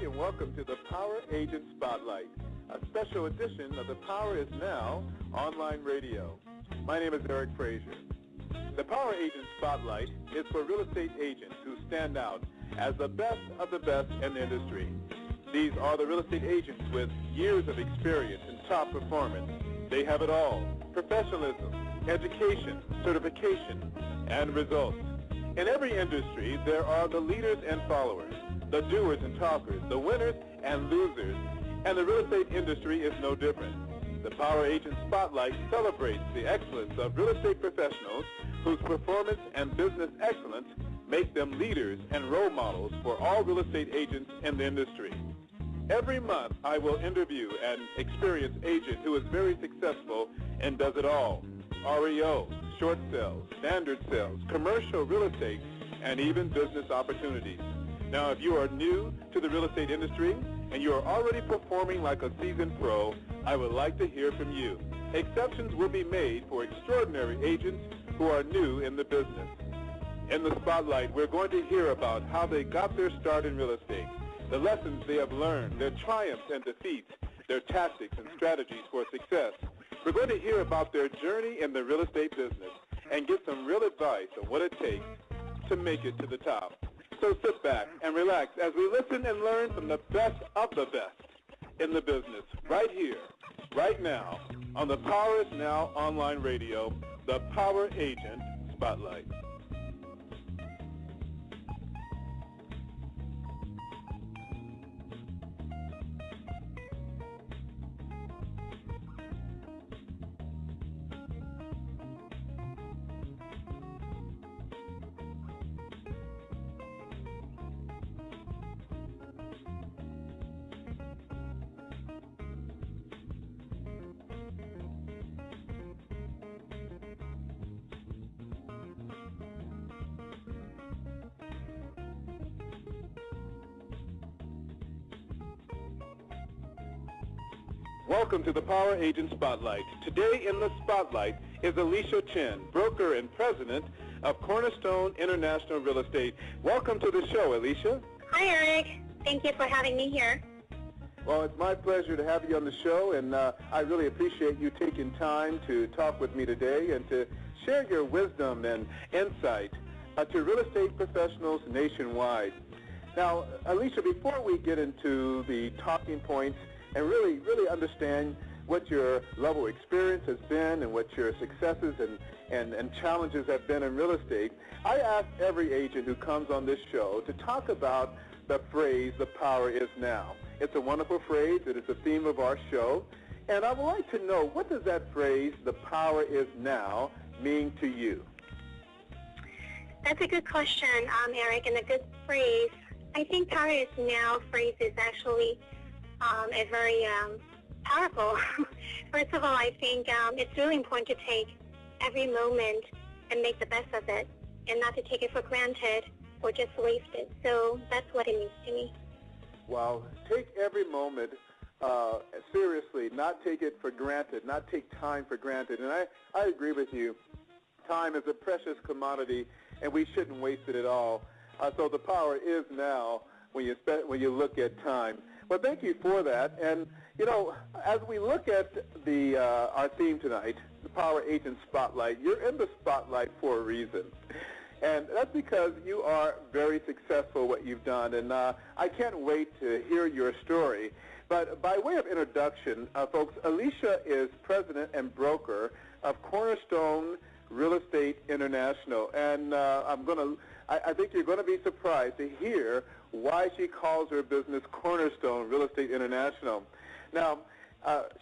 and welcome to the Power Agent Spotlight, a special edition of the Power is Now online radio. My name is Eric Frazier. The Power Agent Spotlight is for real estate agents who stand out as the best of the best in the industry. These are the real estate agents with years of experience and top performance. They have it all: professionalism, education, certification, and results. In every industry, there are the leaders and followers, the doers and talkers, the winners and losers, and the real estate industry is no different. The Power Agent Spotlight celebrates the excellence of real estate professionals whose performance and business excellence make them leaders and role models for all real estate agents in the industry. Every month, I will interview an experienced agent who is very successful and does it all: REO, short sales, standard sales, commercial real estate, and even business opportunities. Now, if you are new to the real estate industry and you are already performing like a seasoned pro, I would like to hear from you. Exceptions will be made for extraordinary agents who are new in the business. In the Spotlight, we're going to hear about how they got their start in real estate, the lessons they have learned, their triumphs and defeats, their tactics and strategies for success. We're going to hear about their journey in the real estate business and get some real advice on what it takes to make it to the top. So sit back and relax as we listen and learn from the best of the best in the business, right here, right now, on the Power is Now online radio, the Power Agent Spotlight. Welcome to the Power Agent Spotlight. Today in the Spotlight is Alisha Chen, broker and president of Cornerstone International Real Estate. Welcome to the show, Alisha. Hi, Eric. Thank you for having me here. Well, it's my pleasure to have you on the show, and I really appreciate you taking time to talk with me today and to share your wisdom and insight to real estate professionals nationwide. Now, Alisha, before we get into the talking points and really understand what your level of experience has been and what your successes and challenges have been in real estate, I ask every agent who comes on this show to talk about the phrase, "the power is now." It's a wonderful phrase. It is the theme of our show. And I would like to know, what does that phrase, "the power is now," mean to you? That's a good question, Eric, and a good phrase. I think "power is now" phrase is actually a very powerful. First of all, I think it's really important to take every moment and make the best of it, and not to take it for granted or just waste it. So that's what it means to me. Wow. Take every moment seriously, not take it for granted, not take time for granted. And I agree with you. Time is a precious commodity, and we shouldn't waste it at all. So the power is now when you look at time. Well, thank you for that. And, you know, as we look at our theme tonight, the Power Agent Spotlight, you're in the spotlight for a reason. And that's because you are very successful what you've done. And I can't wait to hear your story. But by way of introduction, folks, Alisha is president and broker of Cornerstone Real Estate International. And I think you're going to be surprised to hear why she calls her business Cornerstone Real Estate International. Now,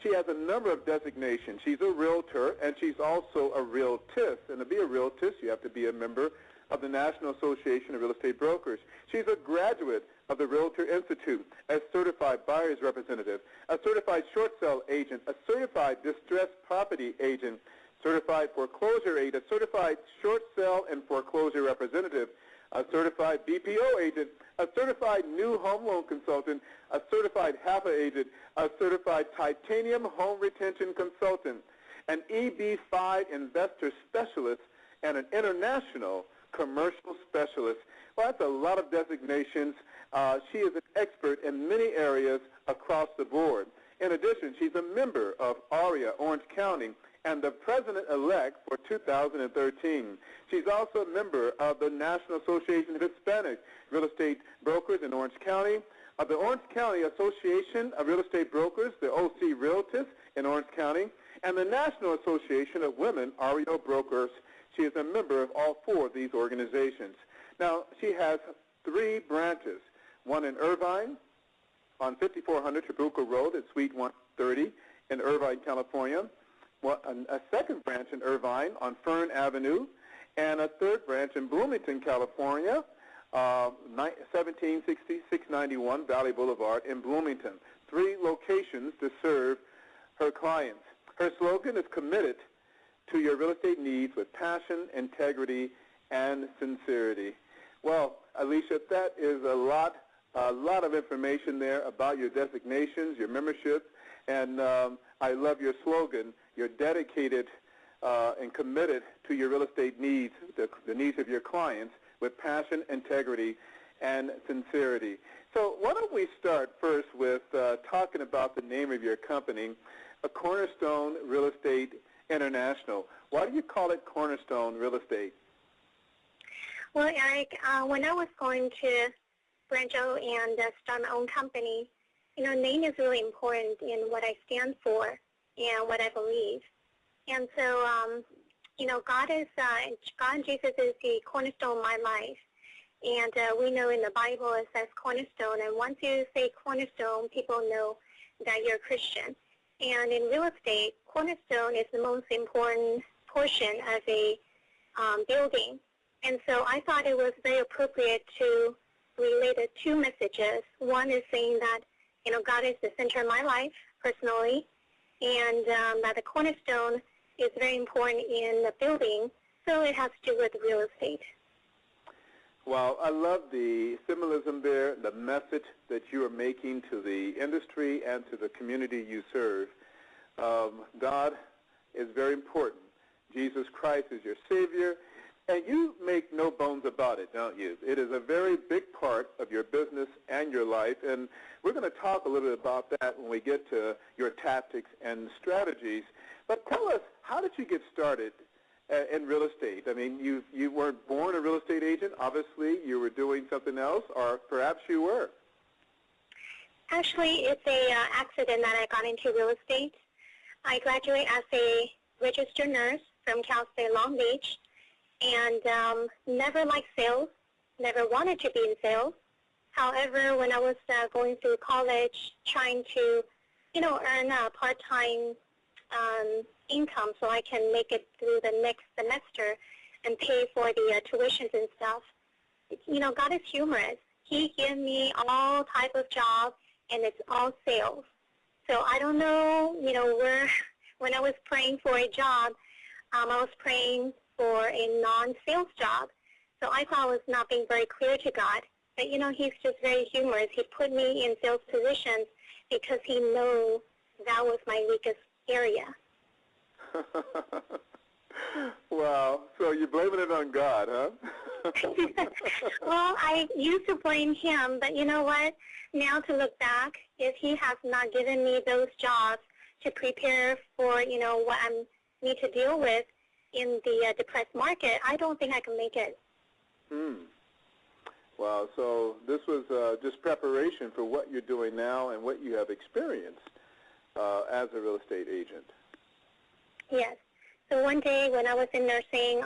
she has a number of designations. She's a realtor, and she's also a realtist. And to be a realtist, you have to be a member of the National Association of Real Estate Brokers. She's a graduate of the Realtor Institute, a certified buyer's representative, a certified short sale agent, a certified distressed property agent, certified foreclosure agent, a certified short sale and foreclosure representative, a certified BPO agent, a certified new home loan consultant, a certified HAPA agent, a certified titanium home retention consultant, an EB5 investor specialist, and an international commercial specialist. Well, that's a lot of designations. She is an expert in many areas across the board. In addition, she's a member of ARIA, Orange County, and the president-elect for 2013. She's also a member of the National Association of Hispanic Real Estate Brokers in Orange County, of the Orange County Association of Real Estate Brokers, the OC Realtors in Orange County, and the National Association of Women REO Brokers. She is a member of all four of these organizations. Now, she has 3 branches, one in Irvine on 5400 Trabuco Road at Suite 130 in Irvine, California, a second branch in Irvine on Fern Avenue, and a third branch in Bloomington, California, 176691 Valley Boulevard in Bloomington. 3 locations to serve her clients. Her slogan is committed to your real estate needs with passion, integrity, and sincerity. Well, Alisha, that is a lot of information there about your designations, your membership, and I love your slogan. You're dedicated and committed to your real estate needs, the needs of your clients, with passion, integrity, and sincerity. So why don't we start first with talking about the name of your company, Cornerstone Real Estate International. Why do you call it Cornerstone Real Estate? Well, Eric, when I was going to branch out and start my own company, name is really important in what I stand for and what I believe. And so, God and Jesus is the cornerstone of my life. And we know in the Bible it says cornerstone. And once you say cornerstone, people know that you're a Christian. And in real estate, cornerstone is the most important portion of a building. And so I thought it was very appropriate to relate the 2 messages. One is saying that, God is the center of my life personally, and that the cornerstone is very important in the building, so it has to do with real estate. Well, I love the symbolism there, the message that you are making to the industry and to the community you serve. God is very important. Jesus Christ is your Savior, and you make no bones about it, don't you? It is a very big part of your business and your life, and we're going to talk a little bit about that when we get to your tactics and strategies. But tell us, how did you get started in real estate? I mean, you weren't born a real estate agent. Obviously, you were doing something else, or perhaps you were. Actually, it's an accident that I got into real estate. I graduated as a registered nurse from Cal State Long Beach, and never liked sales, never wanted to be in sales. However, when I was going through college, trying to, earn a part-time income so I can make it through the next semester and pay for the tuitions and stuff, God is humorous. He gave me all type of jobs, and it's all sales. So I don't know, when I was praying for a job, I was praying for a non-sales job. So I thought I was not being very clear to God. But, he's just very humorous. He put me in sales positions because he knows that was my weakest area. Wow. So you're blaming it on God, huh? Well, I used to blame him, but you know what? Now to look back, if he has not given me those jobs to prepare for, what I need to deal with in the depressed market, I don't think I can make it. Wow, so this was just preparation for what you're doing now and what you have experienced as a real estate agent. Yes. So one day when I was in nursing,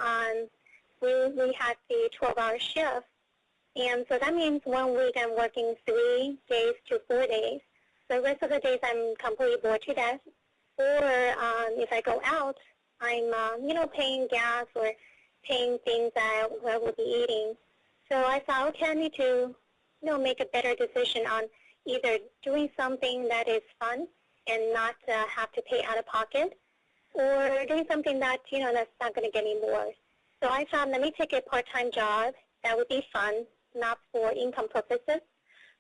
we had the 12-hour shift. And so that means 1 week I'm working 3 days to 4 days. So the rest of the days I'm completely bored to death. Or if I go out, I'm, paying gas or paying things that I will be eating. So I thought, okay, I need to, make a better decision on either doing something that is fun and not have to pay out of pocket, or doing something that, that's not going to get me more. So I thought, let me take a part-time job that would be fun, not for income purposes.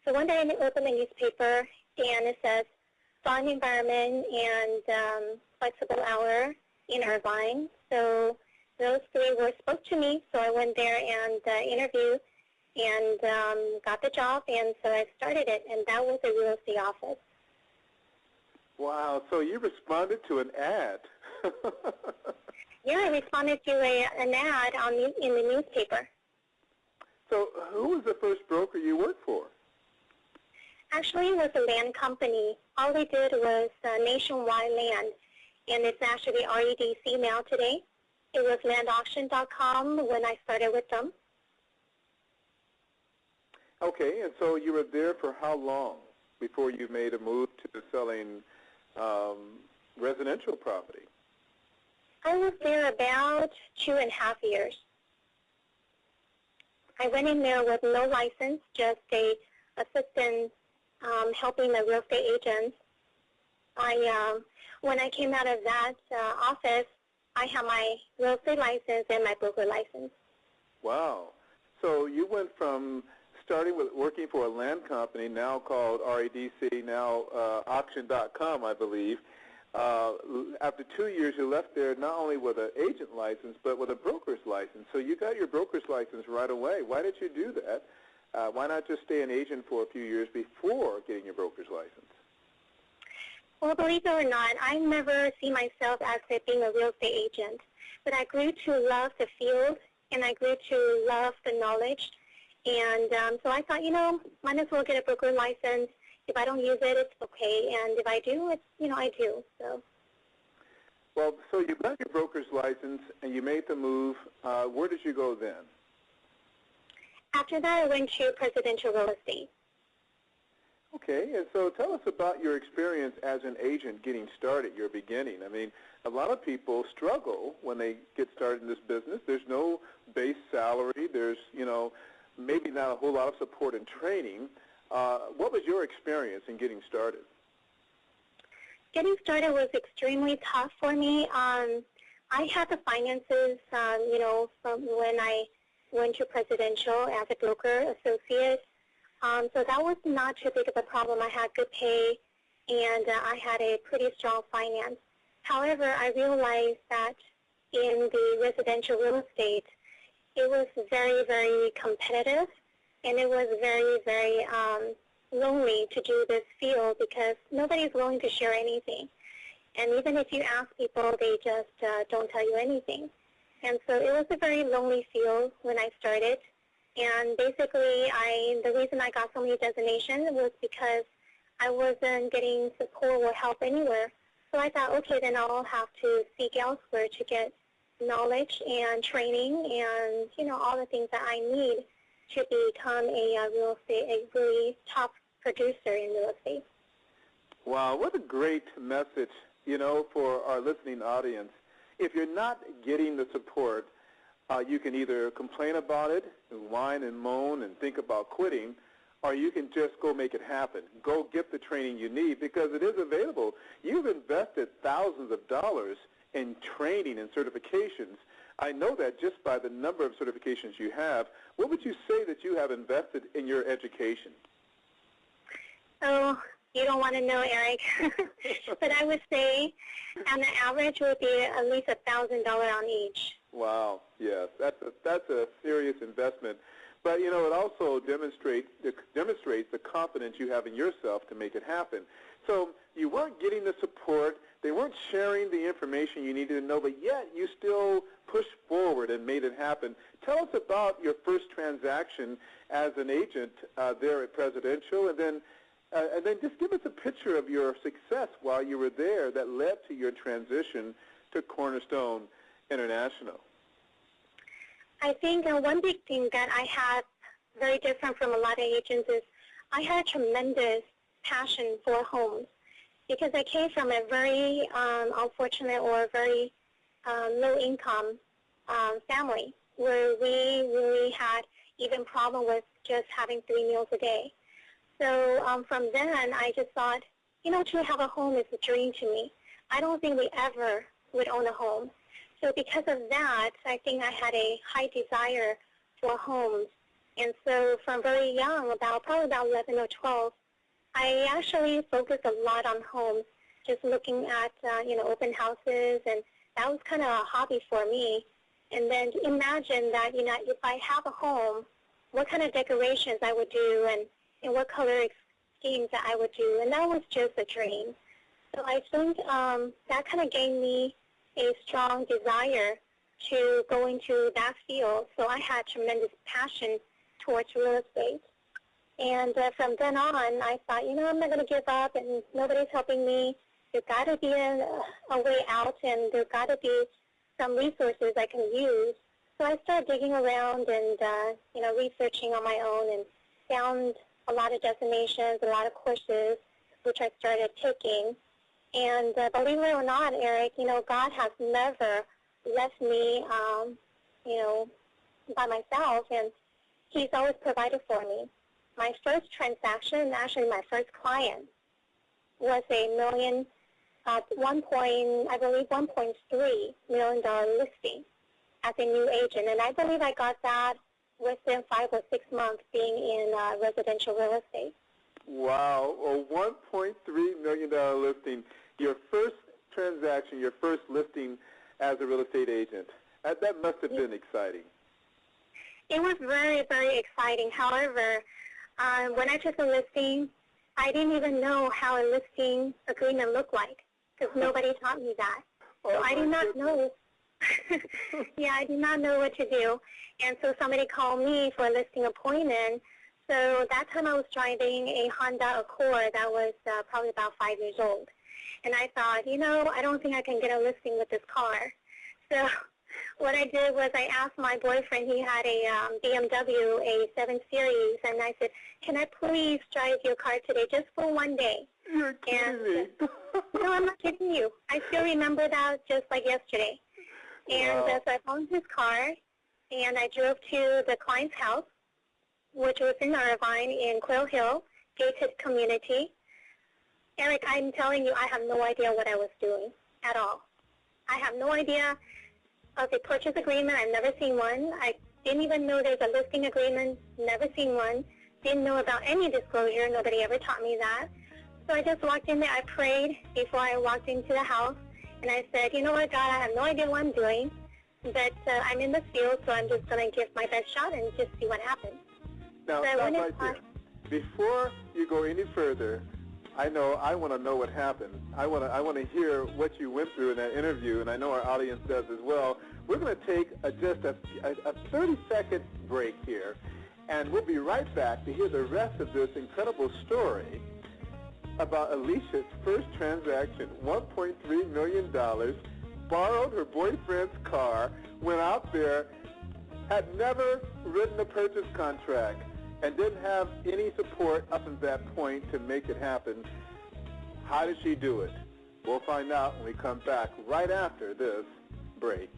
So one day I opened the newspaper, and it says, fun environment and flexible hour in Irvine. So those three spoke to me, so I went there and interviewed and got the job, and so I started it, and that was a real estate office. Wow, so you responded to an ad. Yeah, I responded to an ad in the newspaper. So who was the first broker you worked for? Actually, it was a land company. All they did was nationwide land, and it's actually REDC now today. It was landauction.com when I started with them. Okay, and so you were there for how long before you made a move to selling residential property? I was there about 2.5 years. I went in there with no license, just a assistant helping the real estate agents. When I came out of that office, I had my real estate license and my broker license. Wow. So you went from starting with working for a land company now called REDC, now auction.com, I believe. After 2 years, you left there not only with an agent license, but with a broker's license. So you got your broker's license right away. Why did you do that? Why not just stay an agent for a few years before getting your broker's license? Well, believe it or not, I never see myself as being a real estate agent. But I grew to love the field, and I grew to love the knowledge. And so I thought, might as well get a broker license. If I don't use it, it's okay. And if I do, I do. Well, so you got your broker's license, and you made the move. Where did you go then? After that, I went to presidential real estate. Okay, and so tell us about your experience as an agent getting started, your beginning. I mean, a lot of people struggle when they get started in this business. There's no base salary. There's, maybe not a whole lot of support and training. What was your experience in getting started? Getting started was extremely tough for me. I had the finances, from when I went to presidential as a broker associate. So that was not too big of a problem. I had good pay, and I had a pretty strong finance. However, I realized that in the residential real estate, it was very, very competitive, and it was very, very lonely to do this field because nobody's willing to share anything. And even if you ask people, they just don't tell you anything. And so it was a very lonely field when I started. And basically, the reason I got so many designations was because I wasn't getting support or help anywhere. So I thought, okay, then I'll have to seek elsewhere to get knowledge and training and, all the things that I need to become a really top producer in real estate. Wow, what a great message, for our listening audience. If you're not getting the support, you can either complain about it, and whine and moan and think about quitting, or you can just go make it happen. Go get the training you need because it is available. You've invested thousands of dollars in training and certifications. I know that just by the number of certifications you have. What would you say that you have invested in your education? Oh, you don't want to know, Eric. But I would say on the average would be at least $1,000 on each. Wow, yes, that's a serious investment. But, it also demonstrates the confidence you have in yourself to make it happen. So you weren't getting the support. They weren't sharing the information you needed to know, but yet you still pushed forward and made it happen. Tell us about your first transaction as an agent there at Presidential, and then just give us a picture of your success while you were there that led to your transition to Cornerstone International. I think one big thing that I had very different from a lot of agents is I had a tremendous passion for homes because I came from a very unfortunate or very low-income family where we really had even problem with just having 3 meals a day. So from then, I just thought, to have a home is a dream to me. I don't think we ever would own a home. So because of that, I think I had a high desire for homes. And so from very young, probably about 11 or 12, I actually focused a lot on homes, just looking at, open houses, and that was kind of a hobby for me. And then imagine that, if I have a home, what kind of decorations I would do and what color schemes that I would do. And that was just a dream. So I think that kind of gave me a strong desire to go into that field. So I had tremendous passion towards real estate. And from then on, I thought, I'm not going to give up, and nobody's helping me. There's got to be a way out, and there's got to be some resources I can use. So I started digging around and, researching on my own, and found a lot of destinations, a lot of courses, which I started taking. And believe it or not, Eric, God has never left me, by myself, and He's always provided for me. My first transaction, actually my first client, was a $1.3 million listing as a new agent. And I believe I got that within 5 or 6 months being in residential real estate. Wow, a $1.3 million listing. Your first transaction, your first listing as a real estate agent. That must have been exciting. It was very, very exciting. However, when I took the listing, I didn't even know how a listing agreement looked like because nobody taught me that. So I did not know. Yeah, I did not know what to do. And so somebody called me for a listing appointment. So that time I was driving a Honda Accord that was probably about 5 years old. And I thought, I don't think I can get a listing with this car. So what I did was I asked my boyfriend, he had a BMW, a 7 Series, and I said, can I please drive your car today just for one day? You're kidding me. No, I'm not kidding you. I still remember that just like yesterday. And wow. So I found his car, and I drove to the client's house, which was in Irvine in Quail Hill, gated community. Eric, I'm telling you, I have no idea what I was doing at all. I have no idea of a purchase agreement. I've never seen one. I didn't even know there's a listing agreement. Never seen one. Didn't know about any disclosure. Nobody ever taught me that. So I just walked in there. I prayed before I walked into the house. And I said, you know what, God, I have no idea what I'm doing. But I'm in the field, so I'm just going to give my best shot and just see what happens. Now, so stop right there. Before you go any further, I want to know what happened. I want to hear what you went through in that interview, and I know our audience does as well. We're going to take just a 30-second break here, and we'll be right back to hear the rest of this incredible story about Alisha's first transaction, $1.3 million, borrowed her boyfriend's car, went out there, had never written a purchase contract, and didn't have any support up until that point to make it happen. How did she do it? We'll find out when we come back right after this break.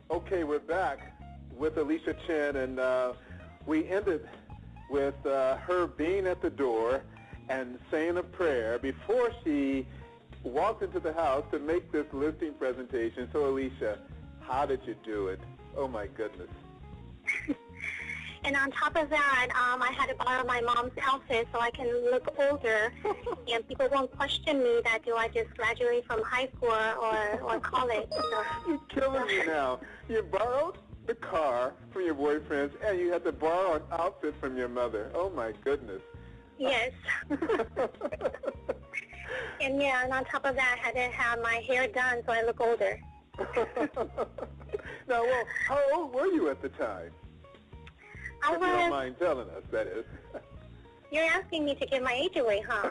Okay, we're back with Alisha Chen, and we ended with her being at the door and saying a prayer before she walked into the house to make this listing presentation. So, Alisha, how did you do it? Oh, my goodness. And on top of that, I had to borrow my mom's outfit so I can look older, and people won't question me that do I just graduate from high school or college. So. You're killing me now. You borrowed the car from your boyfriend's, and you had to borrow an outfit from your mother. Oh, my goodness. Yes. And yeah, and on top of that, I had to have my hair done so I look older. Now, how old were you at the time? If you don't mind telling us, that is. You're asking me to give my age away, huh?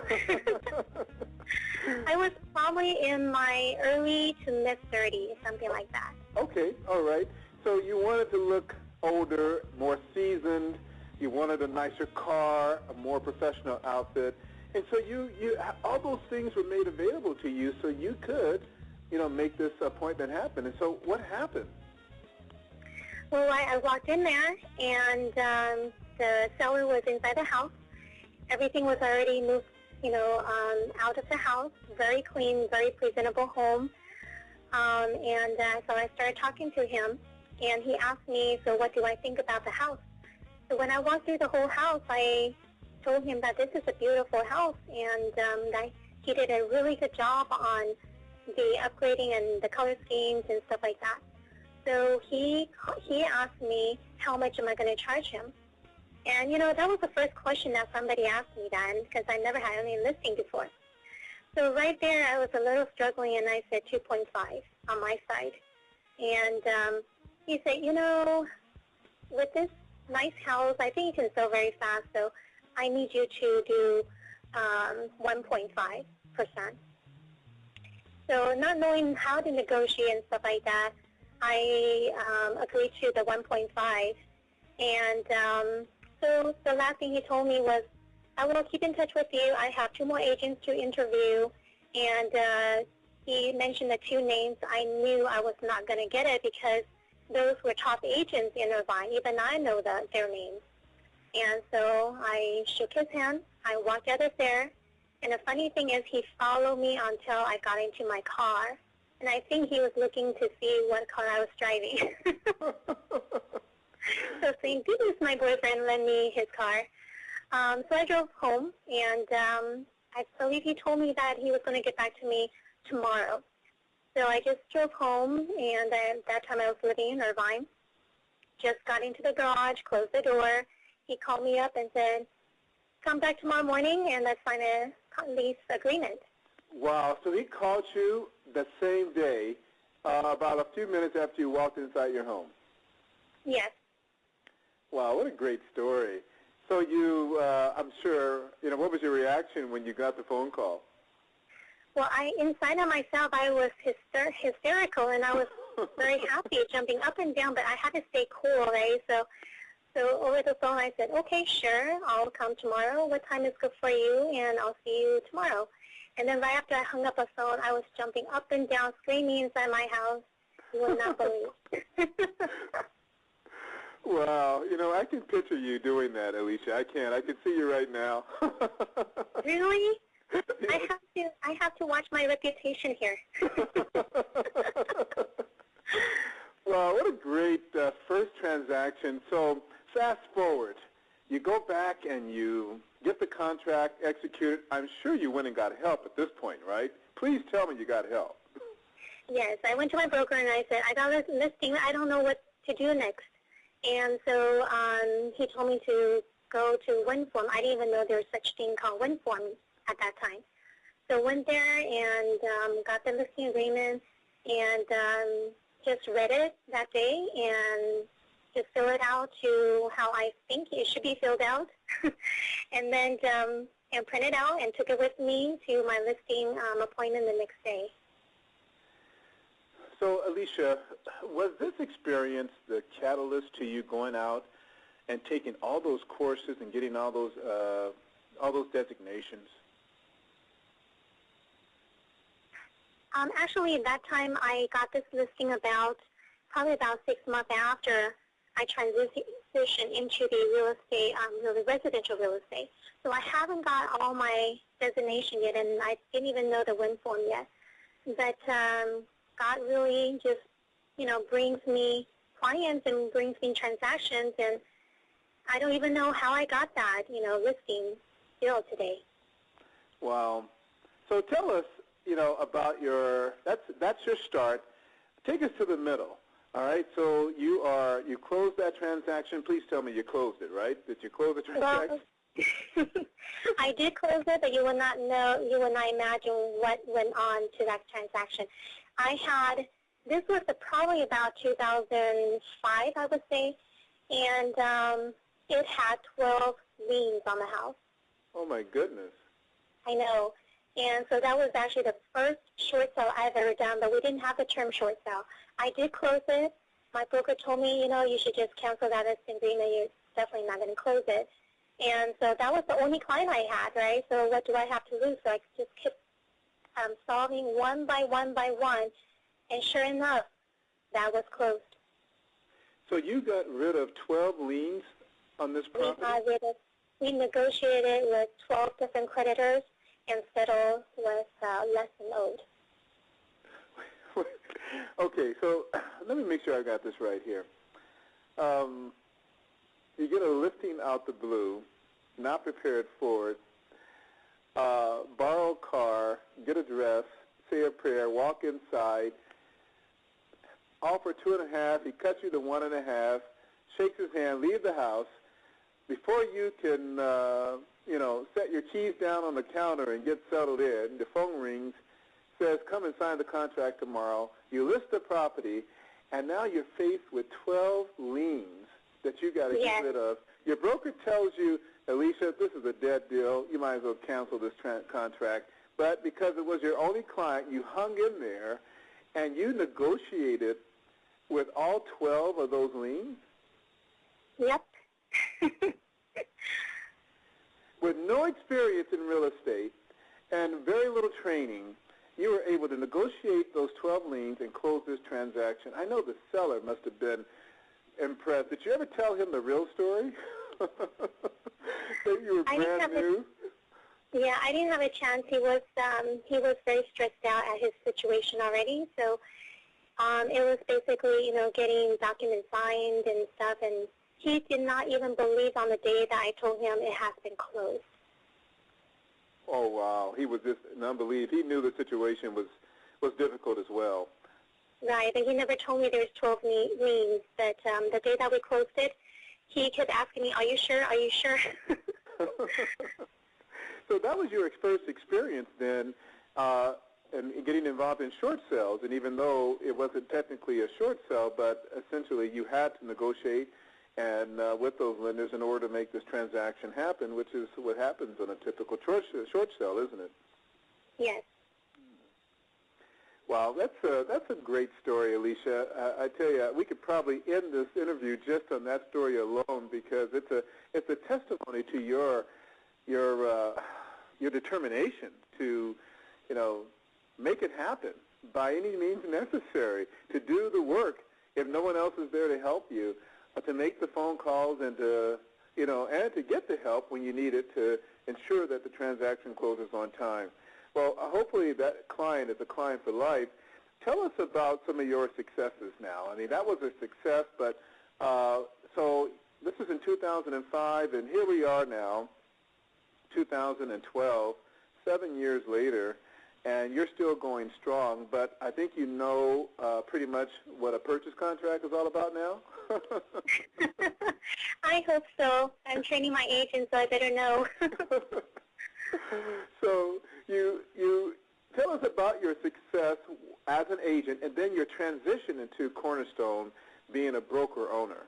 I was probably in my early to mid-30s, something like that. Okay, all right. So you wanted to look older, more seasoned. You wanted a nicer car, a more professional outfit. And so you all those things were made available to you so you could, make this appointment happen. And so what happened? Well, I walked in there, and the seller was inside the house. Everything was already moved, out of the house. Very clean, very presentable home. And so I started talking to him, and he asked me, so what do I think about the house? So when I walked through the whole house, I told him that this is a beautiful house, and that he did a really good job on the upgrading and the color schemes and stuff like that. So he asked me, how much am I going to charge him? And, that was the first question that somebody asked me then, because I never had any listing before. So right there, I was a little struggling, and I said 2.5 on my side. And he said, with this nice house, I think you can sell very fast, so I need you to do 1.5%. So not knowing how to negotiate and stuff like that, I agreed to the 1.5. And so the last thing he told me was, I will keep in touch with you. I have 2 more agents to interview. And he mentioned the 2 names. I knew I was not going to get it because those were top agents in Irvine. Even I know their names. And so I shook his hand. I walked out of there. And the funny thing is he followed me until I got into my car. And I think he was looking to see what car I was driving. So thank goodness my boyfriend lent me his car. So I drove home, and I believe he told me that he was going to get back to me tomorrow. So I just drove home, and at that time I was living in Irvine. Just got into the garage, closed the door. He called me up and said, come back tomorrow morning, and let's sign a lease agreement. Wow. So he called you the same day, about a few minutes after you walked inside your home. Yes. Wow, what a great story. So you, I'm sure, what was your reaction when you got the phone call? Well, inside of myself, I was hysterical, and I was very happy, jumping up and down, but I had to stay cool, right? So over the phone, I said, okay, sure, I'll come tomorrow. What time is good for you? And I'll see you tomorrow. And then right after I hung up the phone, I was jumping up and down, screaming inside my house. You will not believe. Wow, I can picture you doing that, Alisha. I can. I can see you right now. Really? I have to watch my reputation here. Well, what a great first transaction. So fast forward. You go back and you get the contract executed. I'm sure you went and got help at this point, right? Please tell me you got help. Yes, I went to my broker and I said, I got a listing. I don't know what to do next. And so he told me to go to WinForm. I didn't even know there was such thing called WinForm at that time. So went there and got the listing agreement and just read it that day and just fill it out to how I think it should be filled out. And then and print it out and took it with me to my listing appointment the next day. So, Alisha, was this experience the catalyst to you going out and taking all those courses and getting all those designations? Actually, at that time, I got this listing probably about 6 months after I transitioned into the real estate, the residential real estate. So I haven't got all my designation yet, and I didn't even know the WinForm yet. But God really just, brings me clients and brings me transactions, and I don't even know how I got that, listing still today. Wow. So tell us, about that's your start. Take us to the middle. All right. So you closed that transaction. Please tell me you closed it, right? Did you close the transaction? Well, I did close it, but you will not imagine what went on to that transaction. This was probably about 2005, I would say, and it had 12 liens on the house. Oh, my goodness. I know. And so that was actually the first short sale I've ever done, but we didn't have the term short sale. I did close it. My broker told me, you should just cancel that listing agreement. You're definitely not going to close it. And so that was the only client I had, right? So what do I have to lose? So I just kept solving one by one by one, and sure enough, that was closed. So you got rid of 12 liens on this property? We negotiated with 12 different creditors and settled with less than owed. Okay, so let me make sure I got this right here. You get a listing out the blue, not prepared for it, borrow a car, get a dress, say a prayer, walk inside, offer 2.5, he cuts you to 1.5, shakes his hand, leave the house. Before you can, set your keys down on the counter and get settled in, the phone rings, says, come and sign the contract tomorrow. You list the property, and now you're faced with 12 liens that you got to get rid of. Your broker tells you, Alisha, this is a dead deal. You might as well cancel this contract. But because it was your only client, you hung in there, and you negotiated with all 12 of those liens? Yep. With no experience in real estate and very little training, you were able to negotiate those 12 liens and close this transaction. I know the seller must have been impressed. Did you ever tell him the real story? That you were brand new? Yeah, I didn't have a chance. He was very stressed out at his situation already. So it was basically, getting documents signed and stuff, and he did not even believe on the day that I told him it has been closed. Oh, wow. He was just in unbelief. He knew the situation was difficult as well. Right, but he never told me there was 12 liens. But the day that we closed it, he kept asking me, are you sure? Are you sure? So that was your first experience then in getting involved in short sales. And even though it wasn't technically a short sale, but essentially you had to negotiate and with those lenders in order to make this transaction happen, which is what happens on a typical short sale, isn't it? Yes. Wow, that's a great story, Alisha. I tell you, we could probably end this interview just on that story alone because it's a testimony to your determination to, make it happen by any means necessary, to do the work if no one else is there to help you, to make the phone calls and to get the help when you need it to ensure that the transaction closes on time. Well, hopefully that client is a client for life. Tell us about some of your successes now. I mean, that was a success, but so this was in 2005, and here we are now, 2012, 7 years later, and you're still going strong, but I think you know pretty much what a purchase contract is all about now? I hope so. I'm training my agent, so I better know. So you tell us about your success as an agent and then your transition into Cornerstone being a broker owner.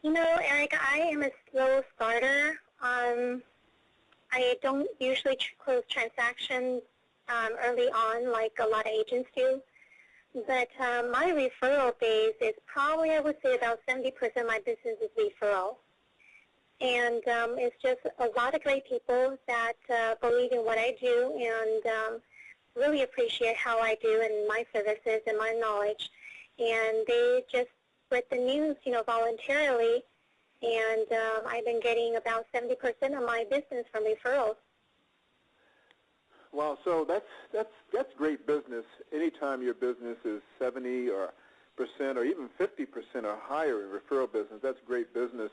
Eric, I am a slow starter. I don't usually close transactions early on like a lot of agents do. But my referral base is probably, I would say, about 70% of my business is referral. And it's just a lot of great people that believe in what I do and really appreciate how I do and my services and my knowledge. And they just spread the news, voluntarily. And I've been getting about 70% of my business from referrals. Wow, so that's great business. Anytime your business is 70% or even 50% or higher in referral business, that's great business.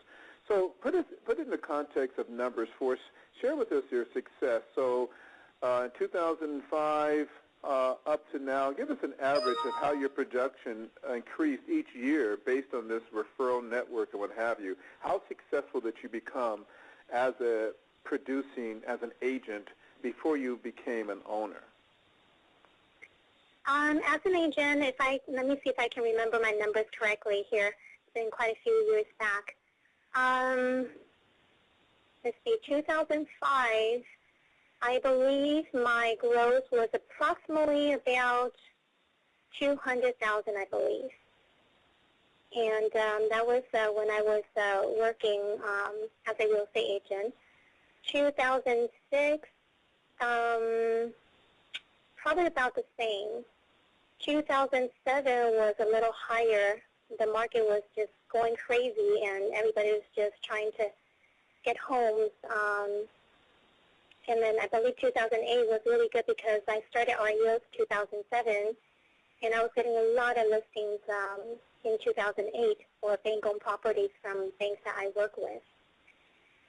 So put it in the context of numbers for us. Share with us your success. So in 2005 up to now, give us an average of how your production increased each year based on this referral network and what have you. How successful did you become as an agent before you became an owner? As an agent, let me see if I can remember my numbers correctly here. It's been quite a few years back. let's see, 2005, I believe my gross was approximately about 200,000, I believe. And that was when I was working as a real estate agent. 2006, probably about the same. 2007 was a little higher. The market was just going crazy, and everybody was just trying to get homes. And then I believe 2008 was really good because I started REOs 2007, and I was getting a lot of listings in 2008 for bank-owned properties from banks that I work with.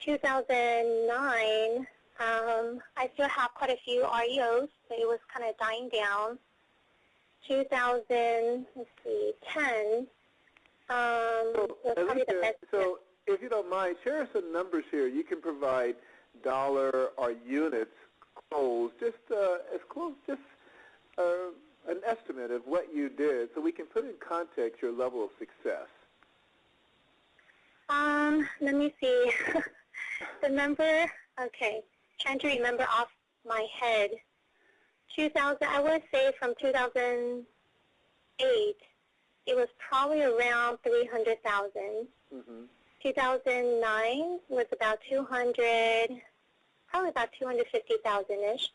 2009, I still have quite a few REOs, but it was kind of dying down. 2010 was probably the best. So if you don't mind, share some numbers here. You can provide dollar or units closed, just as close, just an estimate of what you did so we can put in context your level of success. Let me see. The number, okay, trying to remember off my head. 2000, I would say from 2008, it was probably around 300,000. 2009 was about 200, probably about 250,000-ish.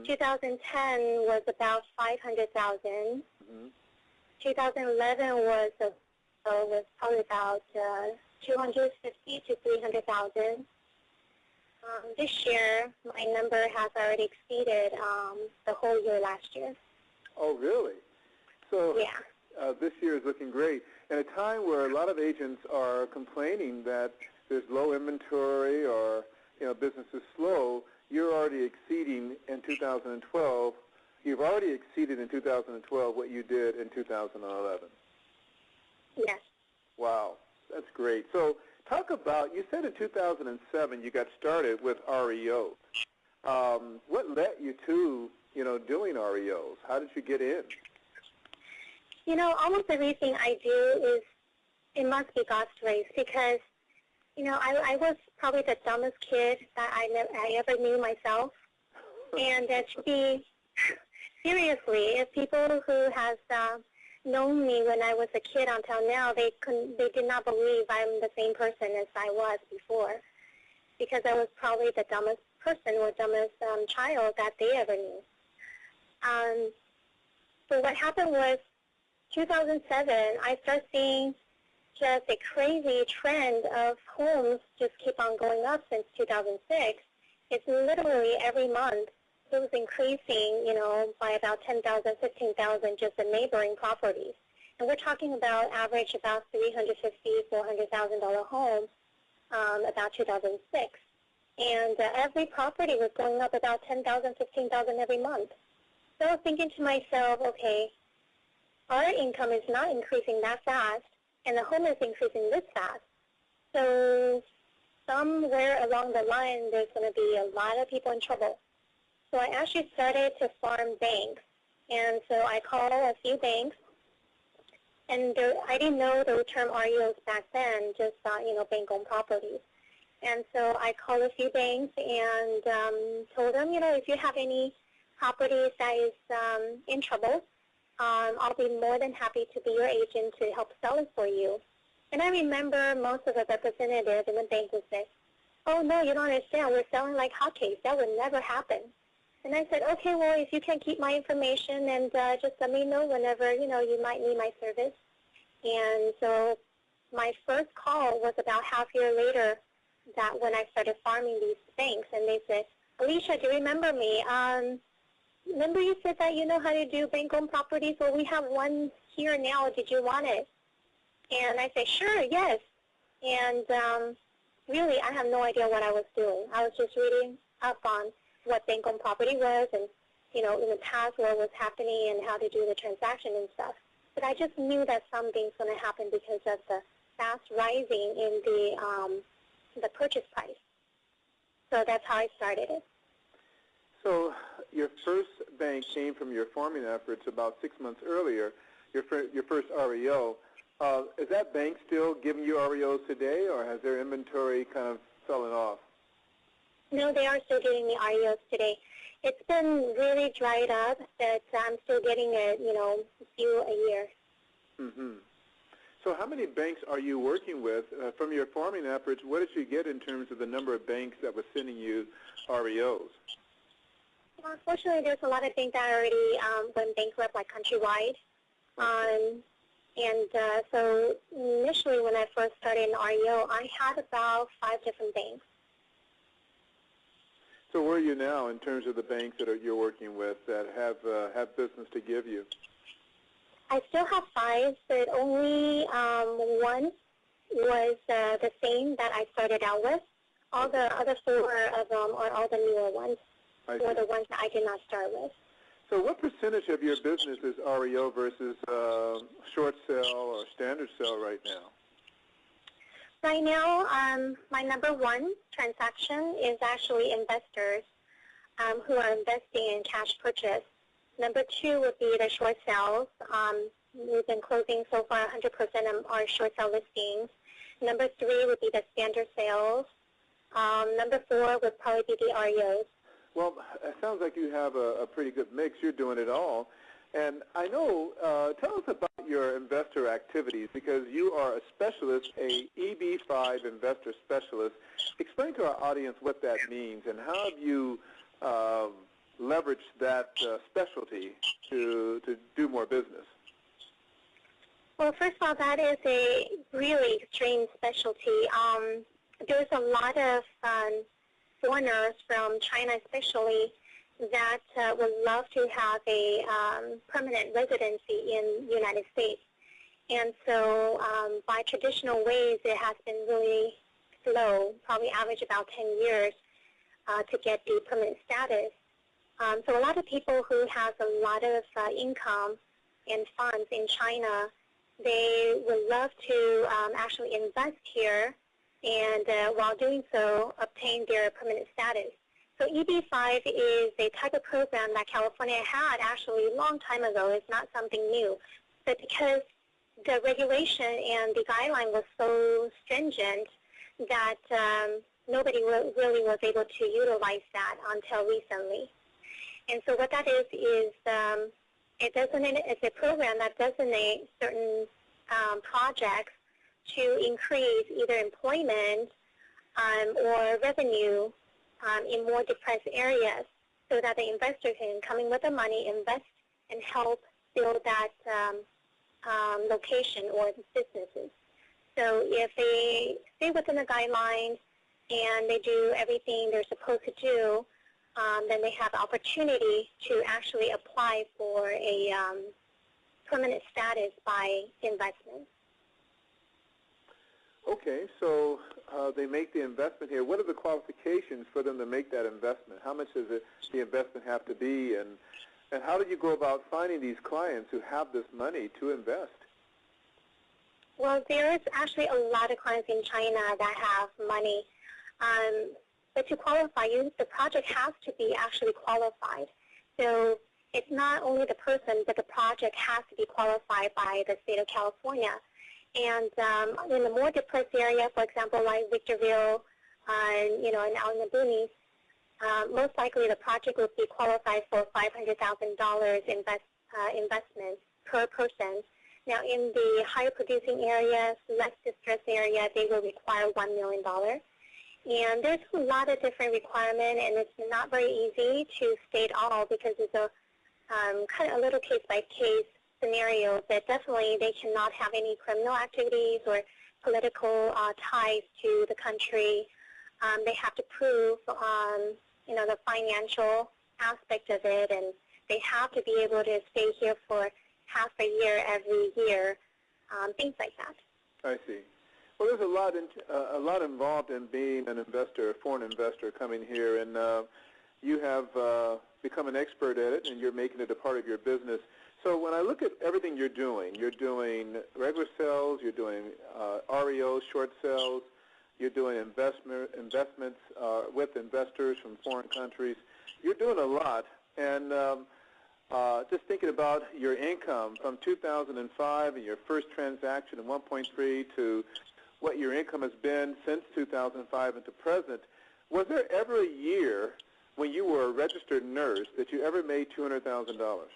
2010 was about 500,000. 2011 was probably about 250 to 300,000. This year, my number has already exceeded the whole year last year. Oh, really? So yeah. This year is looking great. At a time where a lot of agents are complaining that there's low inventory or business is slow, you're already exceeding in 2012. You've already exceeded in 2012 what you did in 2011. Yes. Wow, that's great. So talk about, you said in 2007 you got started with REOs. What led you to, doing REOs? How did you get in? Almost everything I do is, it must be God's grace because, I was probably the dumbest kid that I ever knew myself. And to be, seriously, if people who has known me when I was a kid until now, they did not believe I'm the same person as I was before, because I was probably the dumbest person or dumbest child that they ever knew. So what happened was 2007, I started seeing just a crazy trend of homes just keep on going up since 2006. It's literally every month it was increasing, by about 10,000, 15,000 just the neighboring properties. And we're talking about average about $350,000, $400,000 homes about 2006. And every property was going up about 10,000, 15,000 every month. So I was thinking to myself, okay, our income is not increasing that fast, and the home is increasing this fast. So somewhere along the line, there's going to be a lot of people in trouble. So I actually started to farm banks. And so I called a few banks, and I didn't know the term REOs back then, just bank-owned properties. And so I called a few banks and told them, if you have any properties that is in trouble, I'll be more than happy to be your agent to help sell it for you. And I remember most of the representatives in the bank would say, oh, no, you don't understand. We're selling like hotcakes. That would never happen. And I said, okay, well, if you can keep my information and just let me know whenever, you might need my service. And so my first call was about half a year later that when I started farming these banks. And they said, Alisha, do you remember me? Remember you said that you know how to do bank-owned properties? Well, we have one here now. Did you want it? And I said, sure, yes. And really, I have no idea what I was doing. I was just reading up on what bank-owned property was and, in the past what was happening and how to do the transaction and stuff. But I just knew that something's going to happen because of the fast rising in the purchase price. So that's how I started it. So your first bank came from your farming efforts about 6 months earlier, your first REO. Is that bank still giving you REOs today, or has their inventory kind of fallen off? No, they are still getting the REOs today. It's been really dried up, but I'm still getting a few a year. Mm-hmm. So how many banks are you working with? From your farming efforts, what did you get in terms of the number of banks that were sending you REOs? Well, unfortunately, there's a lot of banks that already went bankrupt, like countrywide. So initially when I first started in REO, I had about 5 different banks. So where are you now in terms of the banks that you're working with that have business to give you? I still have 5, but only one was the same that I started out with. All the other 4 of them are all the newer ones, or the ones that I did not start with. So what percentage of your business is REO versus short sale or standard sale right now? Right now, my number 1 transaction is actually investors who are investing in cash purchase. Number 2 would be the short sales. We've been closing so far 100% of our short sale listings. Number 3 would be the standard sales. Number 4 would probably be the REOs. Well, it sounds like you have a pretty good mix. You're doing it all. And I know, tell us about your investor activities, because you are a specialist, a EB5 investor specialist. Explain to our audience what that means and how have you leveraged that specialty to do more business? Well, first of all, that is a really extreme specialty. There's a lot of foreigners from China especially that would love to have a permanent residency in the United States. And so by traditional ways, it has been really slow, probably average about 10 years to get the permanent status. So a lot of people who have a lot of income and funds in China, they would love to actually invest here and while doing so, obtain their permanent status. So EB5 is a type of program that California had actually a long time ago. It's not something new. But because the regulation and the guideline was so stringent that nobody really was able to utilize that until recently. And so what that is it's a program that designates certain projects to increase either employment or revenue in more depressed areas so that the investor can come in with the money, invest, and help build that location or businesses. So if they stay within the guidelines and they do everything they're supposed to do, then they have the opportunity to actually apply for a permanent status by investment. Okay, so they make the investment here. What are the qualifications for them to make that investment? How much does the investment have to be, and how do you go about finding these clients who have this money to invest? Well, there's actually a lot of clients in China that have money. But to qualify, the project has to be actually qualified. So it's not only the person, but the project has to be qualified by the state of California. And in the more depressed area, for example, like Victorville, and out in the boonies, most likely the project would be qualified for $500,000 investment per person. Now, in the higher producing areas, less distressed area, they will require $1 million. And there's a lot of different requirements, and it's not very easy to state all because it's a kind of a little case-by-case scenario, but definitely they cannot have any criminal activities or political ties to the country. They have to prove, the financial aspect of it, and they have to be able to stay here for half a year every year, things like that. I see. Well, there's a lot involved in being an investor, a foreign investor coming here, and you have become an expert at it, and you're making it a part of your business. So when I look at everything you're doing regular sales, you're doing REO, short sales, you're doing investments with investors from foreign countries. You're doing a lot, and just thinking about your income from 2005 and your first transaction in 1.3 to what your income has been since 2005 and to present, Was there ever a year when you were a registered nurse that you ever made $200,000?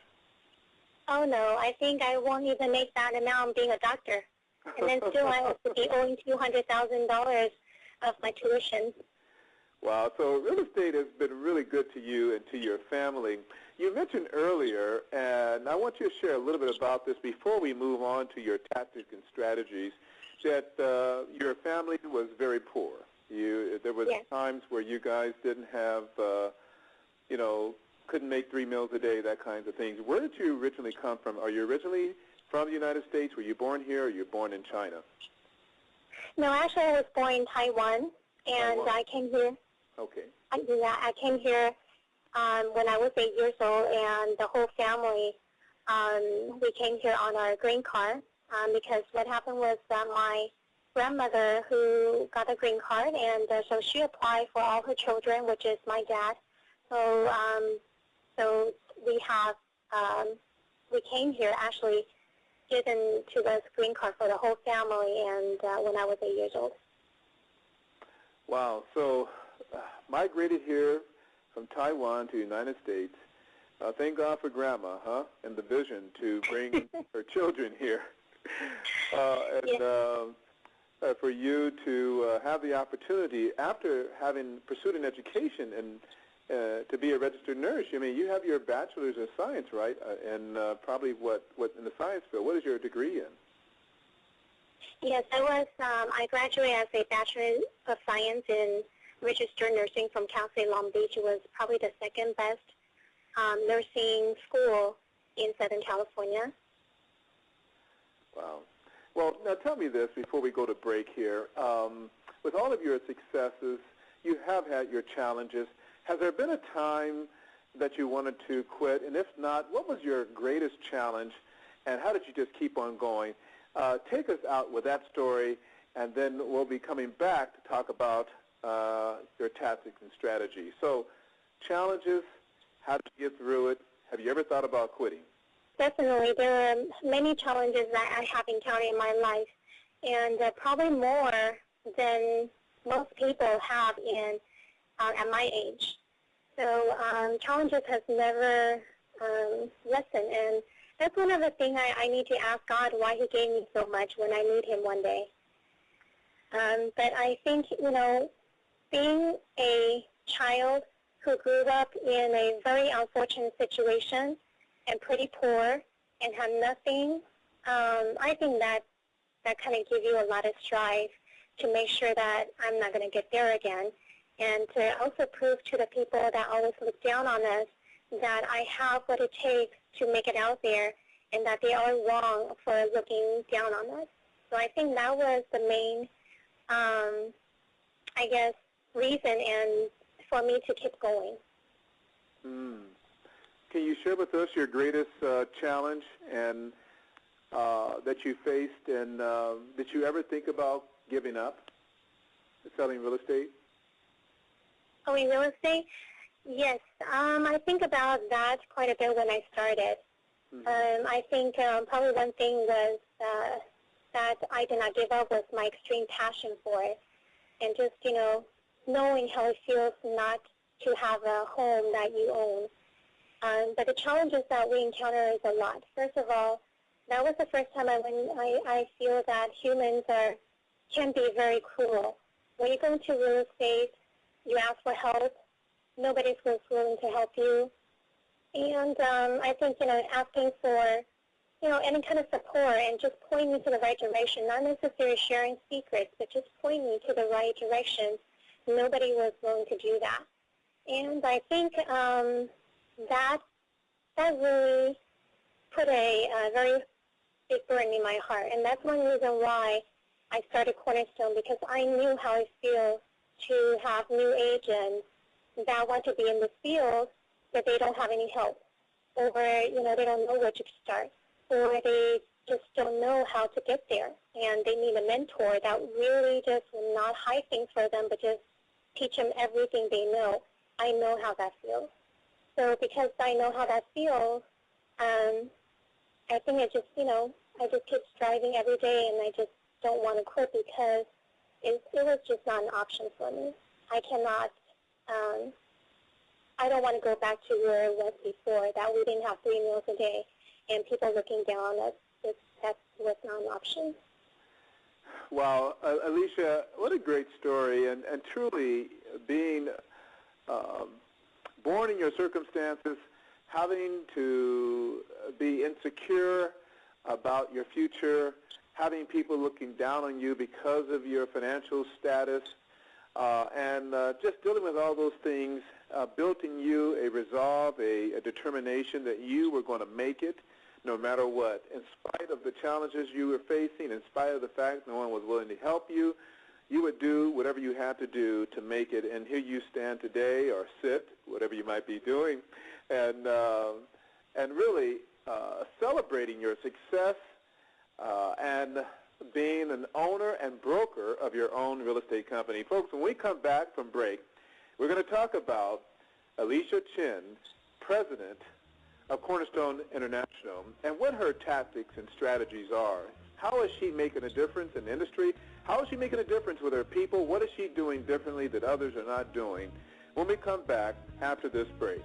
Oh, no. I think I won't even make that amount being a doctor. And then still I would be owing $200,000 of my tuition. Wow. So real estate has been really good to you and to your family. You mentioned earlier, and I want you to share a little bit about this before we move on to your tactics and strategies, that your family was very poor. There was times where you guys didn't have, couldn't make 3 meals a day, that kinds of things. Where did you originally come from? Are you originally from the United States? Were you born here, or you were born in China? No, actually I was born in Taiwan, and I came here. Okay. I came here when I was 8 years old, and the whole family, we came here on our green card because what happened was that my grandmother who got a green card, and so she applied for all her children, which is my dad. So we came here actually given to us green card for the whole family, and when I was 8 years old. Wow. So migrated here from Taiwan to the United States. Thank God for Grandma, and the vision to bring her children here. For you to have the opportunity, after having pursued an education and to be a registered nurse. I mean, you have your bachelor's in science, right? And probably what in the science field. What is your degree in? Yes, I graduated as a Bachelor of Science in Registered Nursing from Cal State Long Beach. It was probably the second best nursing school in Southern California. Wow. Well, now tell me this before we go to break here. With all of your successes, you have had your challenges. Has there been a time that you wanted to quit? And if not, what was your greatest challenge, and how did you just keep on going? Take us out with that story, and then we'll be coming back to talk about your tactics and strategies. So, challenges, how did you get through it? Have you ever thought about quitting? Definitely. There are many challenges that I have encountered in my life, and probably more than most people have at my age. So challenges has never lessened, and that's one of the things I need to ask God why He gave me so much when I need Him one day. But I think, being a child who grew up in a very unfortunate situation and pretty poor and had nothing, I think that kind of gives you a lot of strive to make sure that I'm not going to get there again, and to also prove to the people that always look down on us that I have what it takes to make it out there, and that they are wrong for looking down on us. So I think that was the main, reason and for me to keep going. Can you share with us your greatest challenge and that you faced, and did you ever think about giving up selling real estate? Oh, in real estate? Yes. I think about that quite a bit when I started. I think probably one thing was that I did not give up was my extreme passion for it, and just, knowing how it feels not to have a home that you own. But the challenges that we encounter is a lot. First of all, that was the first time I feel that humans can be very cruel. When you go into real estate, you ask for help. Nobody was willing to help you. And I think, asking for, any kind of support and just pointing me to the right direction, not necessarily sharing secrets, but just pointing me to the right direction. Nobody was willing to do that. And I think that really put a very big burden in my heart. And that's one reason why I started Cornerstone, because I knew how it feels to have new agents that want to be in the field, but they don't have any help, or they don't know where to start, or they just don't know how to get there, and they need a mentor that really just will not hide things for them, but just teach them everything they know. I know how that feels. So because I know how that feels, I think I just keep striving every day, and I just don't want to quit because it was just not an option for me. I cannot I don't want to go back to where it was before, that we didn't have 3 meals a day and people looking down. That was not an option. Wow, Alisha, what a great story, and truly being born in your circumstances, having to be insecure about your future, having people looking down on you because of your financial status, and just dealing with all those things built in you a resolve, a determination that you were going to make it no matter what. In spite of the challenges you were facing, in spite of the fact no one was willing to help you, you would do whatever you had to do to make it. And here you stand today, or sit, whatever you might be doing, and really celebrating your success and being an owner and broker of your own real estate company. Folks, when we come back from break, we're going to talk about Alisha Chen, president of Cornerstone International, and what her tactics and strategies are. How is she making a difference in the industry? How is she making a difference with her people? What is she doing differently that others are not doing? When we come back after this break.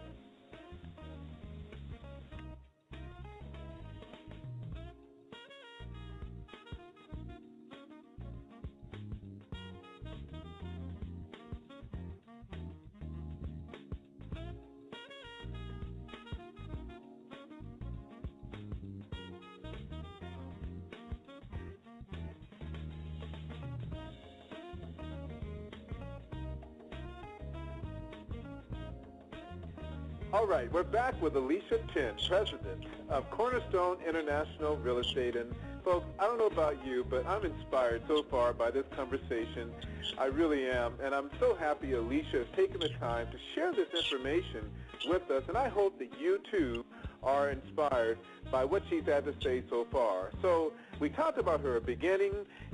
All right, we're back with Alisha Chen, president of Cornerstone International Real Estate. And folks, I don't know about you, but I'm inspired so far by this conversation. I really am. And I'm so happy Alisha has taken the time to share this information with us. And I hope that you, too, are inspired by what she's had to say so far. So we talked about her beginning.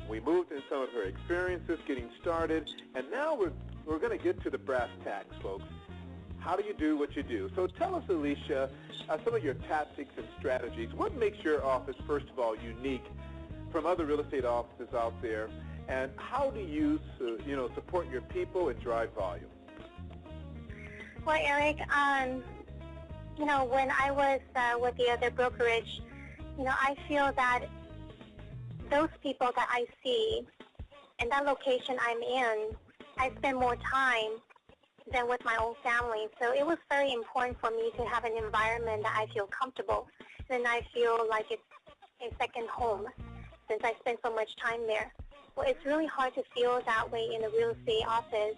We moved into some of her experiences getting started. And now we're going to get to the brass tacks, folks. How do you do what you do? So tell us, Alisha, some of your tactics and strategies. What makes your office, first of all, unique from other real estate offices out there? And how do you, support your people and drive volume? Well, Eric, when I was with the other brokerage, I feel that those people that I see in that location I'm in, I spend more time than with my own family. So it was very important for me to have an environment that I feel comfortable, and I feel like it's a second home since I spend so much time there. Well, it's really hard to feel that way in a real estate office.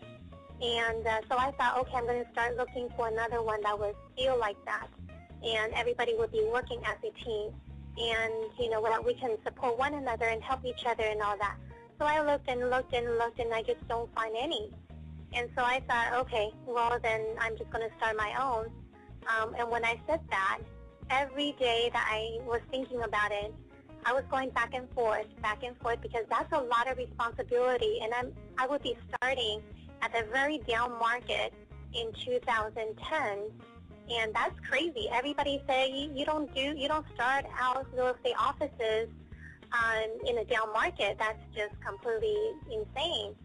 And so I thought, okay, I'm going to start looking for another one that would feel like that. And everybody would be working as a team. And, where we can support one another and help each other and all that. So I looked and looked and looked, and I just don't find any. And so I thought, okay, well, then I'm just going to start my own. And when I said that, every day that I was thinking about it, I was going back and forth, because that's a lot of responsibility. And I would be starting at the very down market in 2010, and that's crazy. Everybody say you don't start out real estate offices in a down market. That's just completely insane.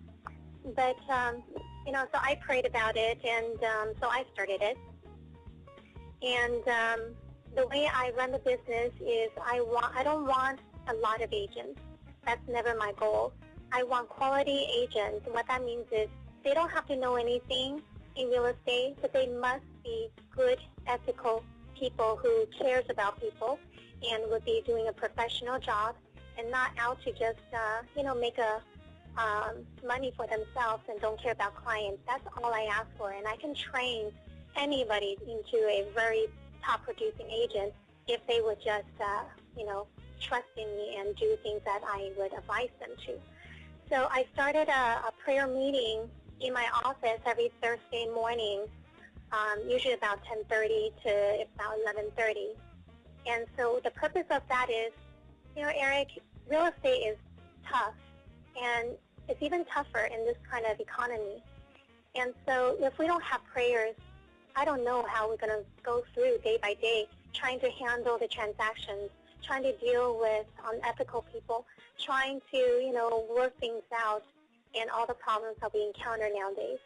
But so I prayed about it, and so I started it. And the way I run the business is I don't want a lot of agents. That's never my goal. I want quality agents. What that means is they don't have to know anything in real estate, but they must be good, ethical people who cares about people and would be doing a professional job and not out to just, make money for themselves and don't care about clients. That's all I ask for, and I can train anybody into a very top-producing agent if they would just, trust in me and do things that I would advise them to. So I started a prayer meeting in my office every Thursday morning, usually about 10:30 to about 11:30. And so the purpose of that is, Eric, real estate is tough, and it's even tougher in this kind of economy. And so if we don't have prayers, I don't know how we're going to go through day by day trying to handle the transactions, trying to deal with unethical people, trying to, work things out and all the problems that we encounter nowadays.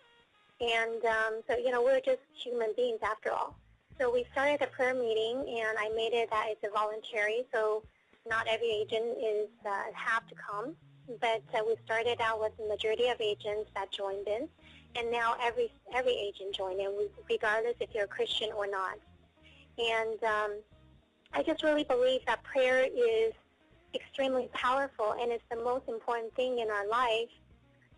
And so, we're just human beings after all. So we started a prayer meeting, and I made it that it's a voluntary, so not every agent is have to come. But we started out with the majority of agents that joined in, and now every agent joined in, regardless if you're a Christian or not. And I just really believe that prayer is extremely powerful, and it's the most important thing in our life,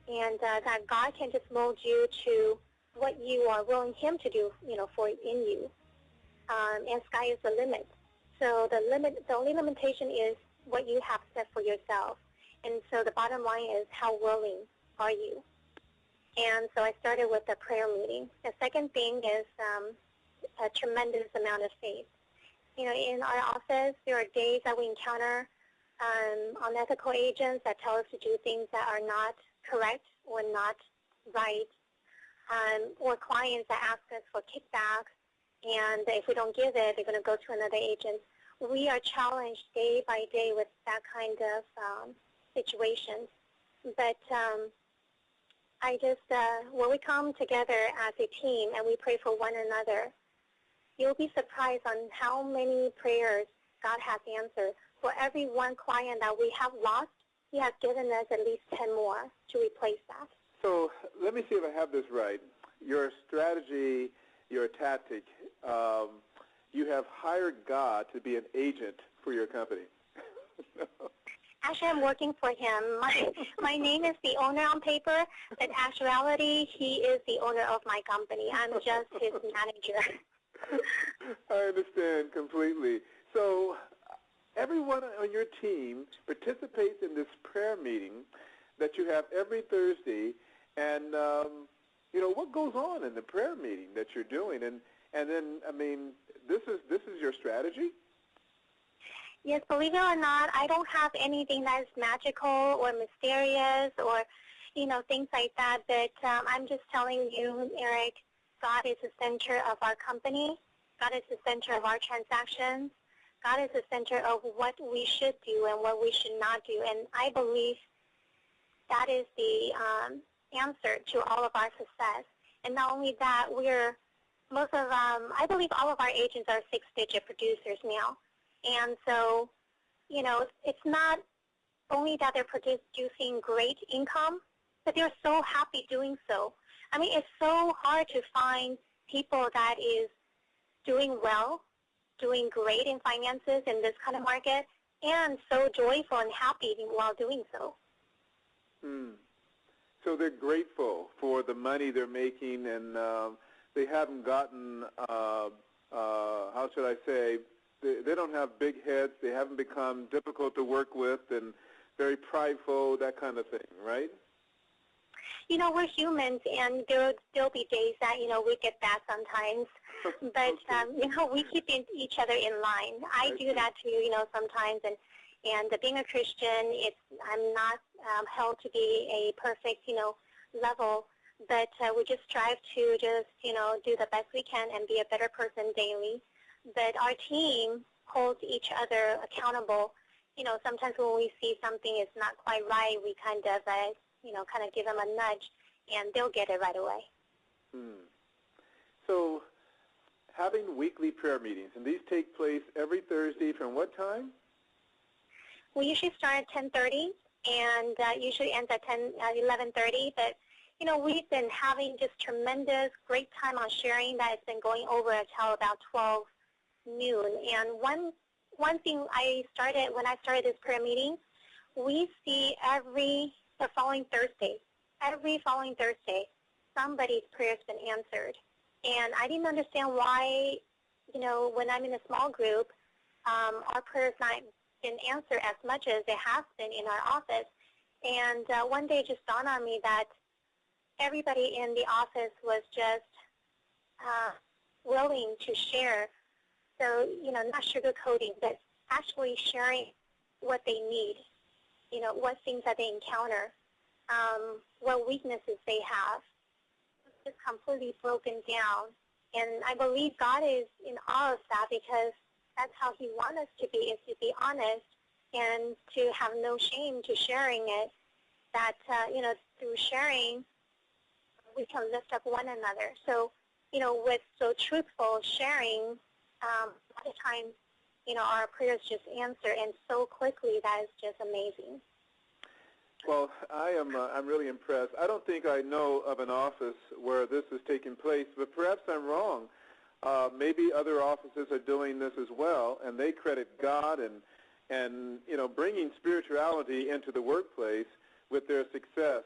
and that God can just mold you to what you are willing Him to do, for in you. And sky is the limit. So the only limitation is what you have set for yourself. And so the bottom line is, how willing are you? And so I started with a prayer meeting. The second thing is a tremendous amount of faith. In our office, there are days that we encounter unethical agents that tell us to do things that are not correct or not right, or clients that ask us for kickbacks, and if we don't give it, they're going to go to another agent. We are challenged day by day with that kind of situations. But I just, when we come together as a team and we pray for one another, you'll be surprised on how many prayers God has answered. For every one client that we have lost, He has given us at least 10 more to replace that. So let me see if I have this right. Your strategy, your tactic, you have hired God to be an agent for your company. Actually, I'm working for Him. My name is the owner on paper, but actuality, He is the owner of my company. I'm just His manager. I understand completely. So everyone on your team participates in this prayer meeting that you have every Thursday, and what goes on in the prayer meeting that you're doing, and then this is your strategy? Yes, believe it or not, I don't have anything that is magical or mysterious or things like that, but I'm just telling you, Eric, God is the center of our company. God is the center of our transactions. God is the center of what we should do and what we should not do. And I believe that is the answer to all of our success. And not only that, I believe all of our agents are six-digit producers now. And so, it's not only that they're producing great income, but they're so happy doing so. It's so hard to find people that is doing well, doing great in finances in this kind of market, and so joyful and happy while doing so. So they're grateful for the money they're making, and they haven't gotten, how should I say, they don't have big heads. They haven't become difficult to work with and very prideful, that kind of thing, right? We're humans, and there'll be days that, we get bad sometimes. But, we keep each other in line. I do that too, sometimes. And being a Christian, I'm not held to be a perfect, level. But we just strive to just, do the best we can and be a better person daily. But our team holds each other accountable. Sometimes when we see something is not quite right, we kind of give them a nudge, and they'll get it right away. So having weekly prayer meetings, and these take place every Thursday from what time? We usually start at 10:30, and usually ends at 11:30. But, we've been having just tremendous, great time on sharing that has been going over until about 12 noon. And one thing when I started this prayer meeting, we see the following Thursday, somebody's prayer's been answered. And I didn't understand why, when I'm in a small group, our prayers not been answered as much as it has been in our office. And one day it just dawned on me that everybody in the office was just willing to share. So, not sugarcoating, but actually sharing what they need, what things that they encounter, what weaknesses they have. It's just completely broken down. And I believe God is in awe of that, because that's how He wants us to be, is to be honest and to have no shame to sharing it. That, through sharing, we can lift up one another. So, with so truthful sharing, a lot of times, our prayers just answer, and so quickly. That is just amazing. Well, I'm really impressed. I don't think I know of an office where this is taking place, but perhaps I'm wrong. Maybe other offices are doing this as well, and they credit God and bringing spirituality into the workplace with their success.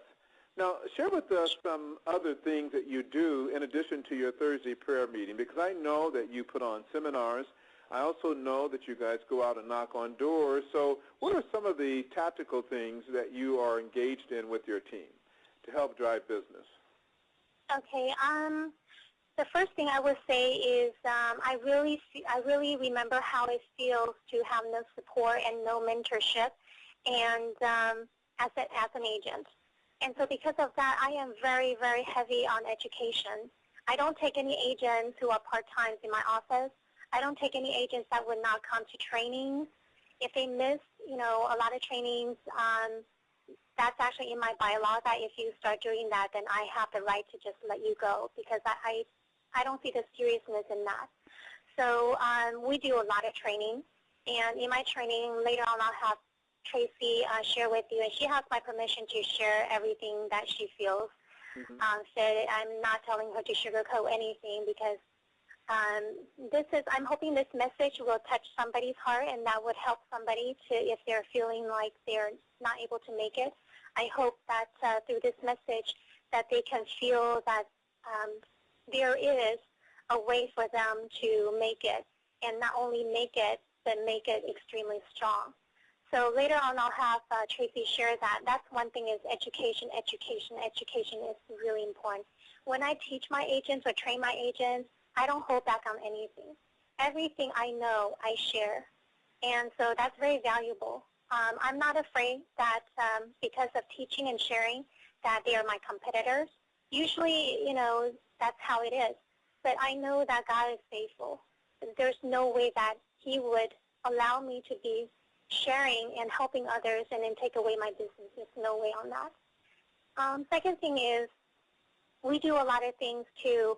Now, share with us some other things that you do in addition to your Thursday prayer meeting, because I know that you put on seminars. I also know that you guys go out and knock on doors. So what are some of the tactical things that you are engaged in with your team to help drive business? Okay. The first thing I would say is I really remember how it feels to have no support and no mentorship, and as an agent. And so because of that, I am very, very heavy on education. I don't take any agents who are part-time in my office. I don't take any agents that would not come to trainings. If they miss, a lot of trainings, that's actually in my bylaw that if you start doing that, then I have the right to just let you go, because I don't see the seriousness in that. So we do a lot of training, and in my training later on I'll have Tracy share with you, and she has my permission to share everything that she feels. Mm-hmm. So I'm not telling her to sugarcoat anything, because I'm hoping this message will touch somebody's heart, and that would help somebody to, if they're feeling like they're not able to make it. I hope that through this message that they can feel that there is a way for them to make it, and not only make it, but make it extremely strong. So later on I'll have Tracy share that. That's one thing, is education. Education is really important. When I teach my agents or train my agents, I don't hold back on anything. Everything I know, I share. And so that's very valuable. I'm not afraid that because of teaching and sharing that they are my competitors. Usually, that's how it is. But I know that God is faithful. There's no way that He would allow me to be sharing and helping others and then take away my business. There's no way on that. Second thing is, we do a lot of things to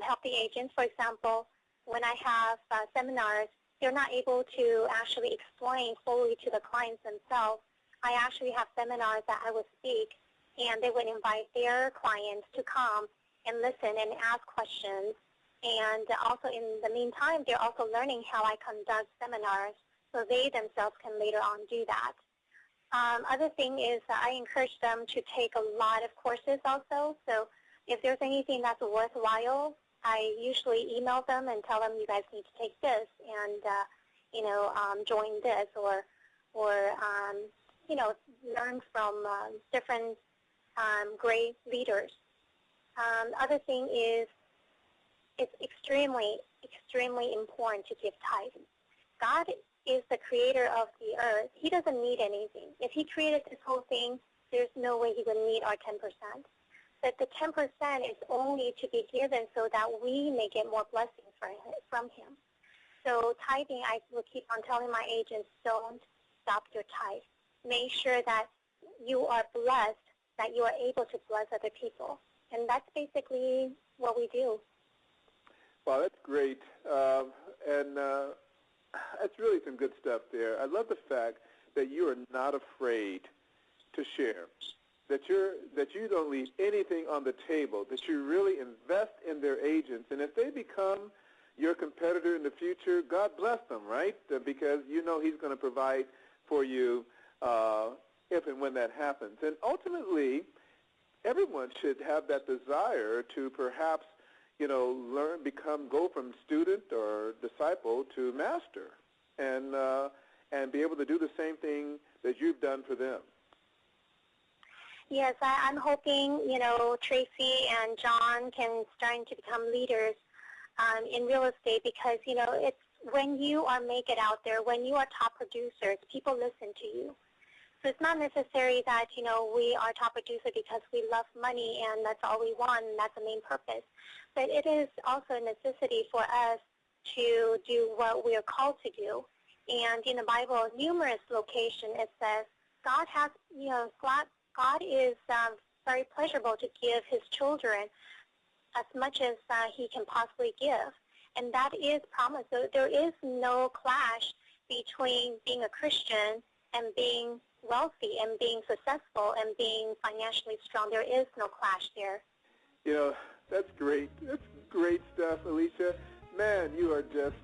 help the agents. For example, when I have seminars, they're not able to actually explain fully to the clients themselves. I actually have seminars that I would speak, and they would invite their clients to come and listen and ask questions. And also in the meantime, they're also learning how I conduct seminars, so they themselves can later on do that. Other thing is I encourage them to take a lot of courses also. So if there's anything that's worthwhile, I usually email them and tell them, you guys need to take this and, join this, or learn from different great leaders. Other thing is, it's extremely, extremely important to give tithe. God is the creator of the earth. He doesn't need anything. If He created this whole thing, there's no way He would need our 10%. But the 10% is only to be given so that we may get more blessings from Him. So tithing, I will keep on telling my agents, don't stop your tithe. Make sure that you are blessed, that you are able to bless other people. And that's basically what we do. Wow, that's great. That's really some good stuff there. I love the fact that you are not afraid to share, that you don't leave anything on the table, that you really invest in their agents. And if they become your competitor in the future, God bless them, right? Because you know He's going to provide for you if and when that happens. And ultimately, everyone should have that desire to perhaps, learn, go from student or disciple to master, and be able to do the same thing that you've done for them. Yes, I'm hoping, Tracy and John can start to become leaders in real estate, because, it's when you are make it out there, when you are top producers, people listen to you. So it's not necessary that, we are top producer because we love money and that's all we want and that's the main purpose. But it is also a necessity for us to do what we are called to do. And in the Bible, numerous locations, it says God has, God is very pleasurable to give his children as much as he can possibly give. And that is promise. So there is no clash between being a Christian and being wealthy and being successful and being financially strong. There is no clash there. You know, that's great. That's great stuff, Alisha. Man, you are just,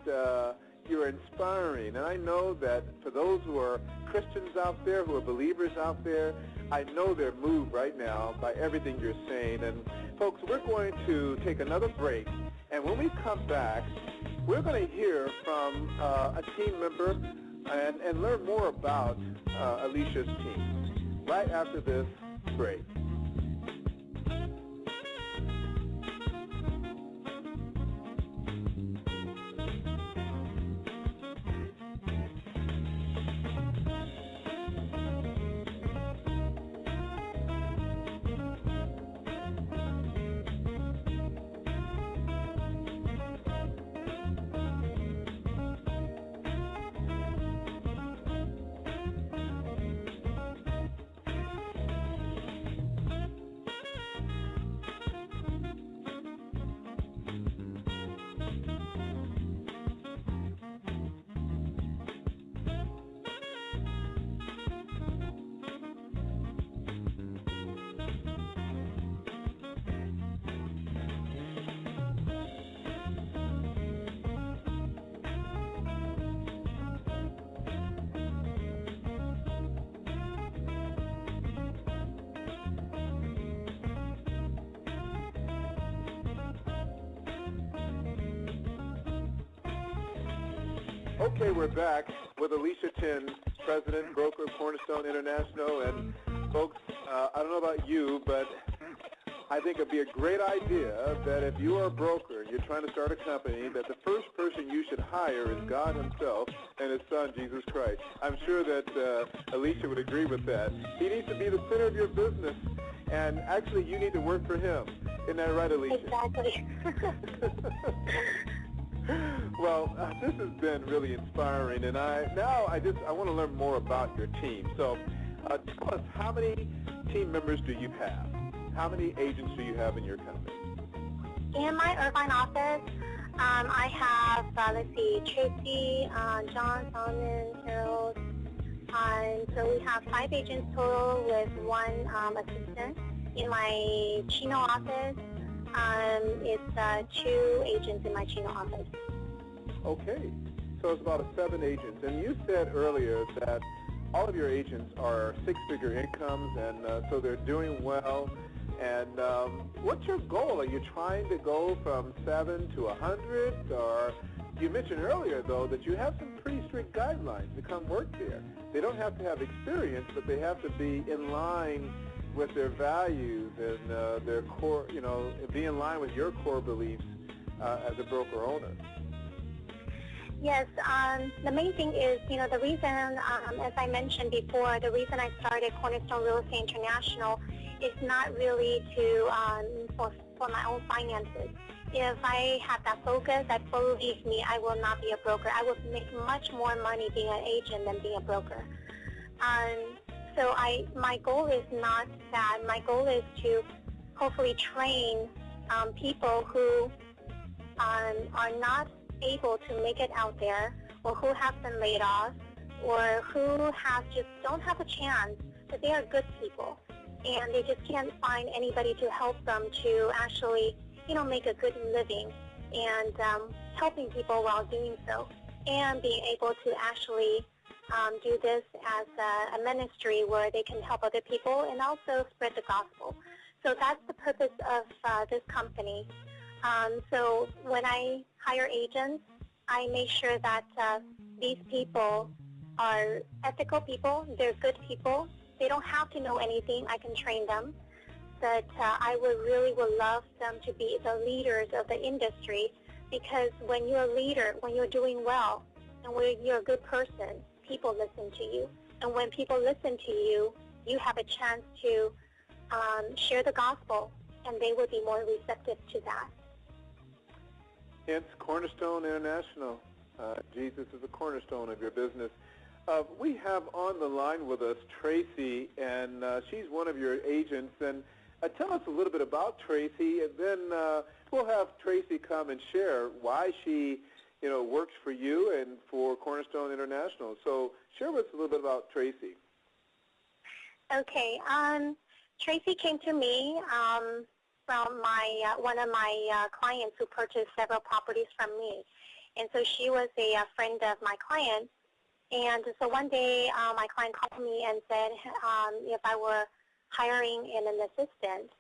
you're inspiring. And I know that for those who are Christians out there, who are believers out there, I know they're moved right now by everything you're saying. And folks, we're going to take another break. And when we come back, we're going to hear from a team member and learn more about Alisha's team right after this break. Okay, we're back with Alisha Chen, President, Broker of Cornerstone International. And folks, I don't know about you, but I think it'd be a great idea that if you are a broker and you're trying to start a company, that the first person you should hire is God himself and his son, Jesus Christ. I'm sure that Alisha would agree with that. He needs to be the center of your business, and actually you need to work for him. Isn't that right, Alisha? Exactly. Well, this has been really inspiring, and I want to learn more about your team. So tell us, how many team members do you have? How many agents do you have in your company? In my Irvine office, I have, Tracy, John, Solomon, Harold, so we have 5 agents total with 1 assistant. In my Chino office, it's 2 agents in my Chino office. Okay, so it's about 7 agents. And you said earlier that all of your agents are 6-figure incomes, and so they're doing well. And what's your goal? Are you trying to go from 7 to 100? Or you mentioned earlier, though, that you have some pretty strict guidelines to come work there. They don't have to have experience, but they have to be in line with their values and their core, be in line with your core beliefs as a broker owner. Yes, the main thing is, the reason, as I mentioned before, the reason I started Cornerstone Real Estate International is not really to for my own finances. If I have that focus, that believe me, I will not be a broker. I will make much more money being an agent than being a broker. So my goal is not that. My goal is to hopefully train people who are not able to make it out there, or who have been laid off, or who don't have a chance, but they are good people, and they just can't find anybody to help them to actually, make a good living, and helping people while doing so, and being able to actually do this as a ministry where they can help other people and also spread the gospel. So that's the purpose of this company. So when I hire agents, I make sure that these people are ethical people, they're good people. They don't have to know anything. I can train them. But I would love them to be the leaders of the industry, because when you're a leader, when you're doing well, and when you're a good person, people listen to you. And when people listen to you, you have a chance to share the gospel, and they will be more receptive to that. Hence, Cornerstone International. Jesus is a cornerstone of your business. We have on the line with us Tracy, and she's one of your agents. And Tell us a little bit about Tracy, and then we'll have Tracy come and share why she, works for you and for Cornerstone International. So share with us a little bit about Tracy. Okay. Tracy came to me from one of my clients who purchased several properties from me. And so she was a friend of my client. And so one day my client called me and said if I were hiring in an assistant.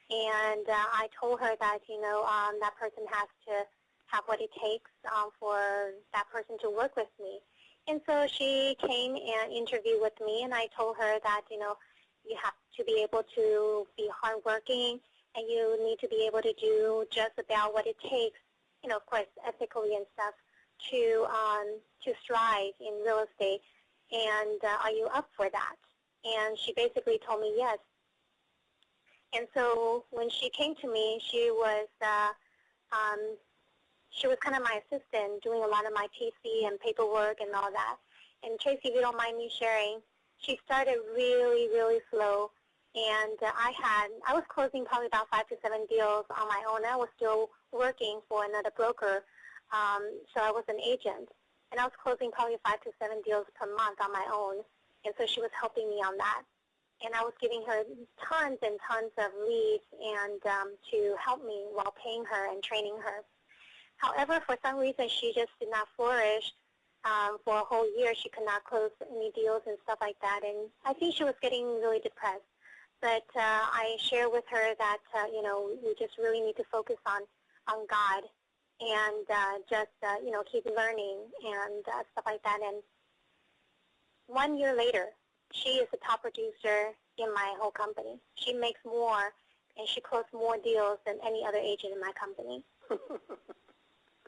And I told her that, that person has to have what it takes for that person to work with me. And so she came and interviewed with me, and I told her that, you have to be able to be hardworking, and you need to be able to do just about what it takes, of course, ethically and stuff, to strive in real estate. And are you up for that? And she basically told me yes. And so when she came to me, she was kind of my assistant, doing a lot of my PC and paperwork and all that. And Tracy, if you don't mind me sharing, she started really, really slow. And I was closing probably about 5 to 7 deals on my own. I was still working for another broker, so I was an agent. And I was closing probably 5 to 7 deals per month on my own. And so she was helping me on that. And I was giving her tons and tons of leads and to help me while paying her and training her. However, for some reason, she just did not flourish. For a whole year, she could not close any deals and stuff like that. And I think she was getting really depressed. But I shared with her that, we just really need to focus on God and just, keep learning and stuff like that. And 1 year later, she is the top producer in my whole company. She makes more, and she closed more deals than any other agent in my company.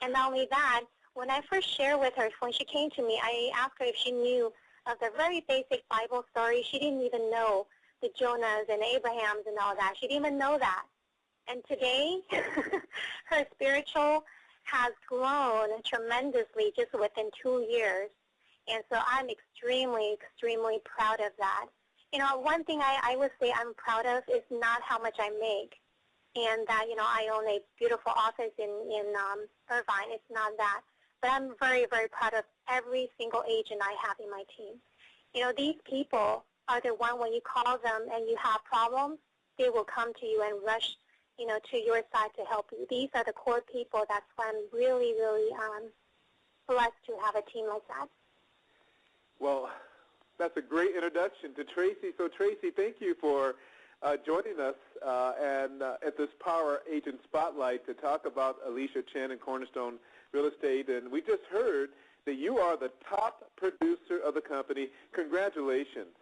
And not only that, when I first shared with her, when she came to me, I asked her if she knew of the very basic Bible story. She didn't even know the Jonahs and Abrahams and all that. She didn't even know that. And today, her spiritual has grown tremendously just within 2 years. And so I'm extremely, extremely proud of that. One thing I would say I'm proud of is not how much I make. And that, I own a beautiful office in Irvine. It's not that. But I'm very, very proud of every single agent I have in my team. These people are the one when you call them and you have problems, they will come to you and rush, to your side to help you. These are the core people. That's why I'm really, really blessed to have a team like that. Well, that's a great introduction to Tracy. So, Tracy, thank you for joining us and at this Power Agent Spotlight to talk about Alisha Chen and Cornerstone Real Estate. And we just heard that you are the top producer of the company. Congratulations.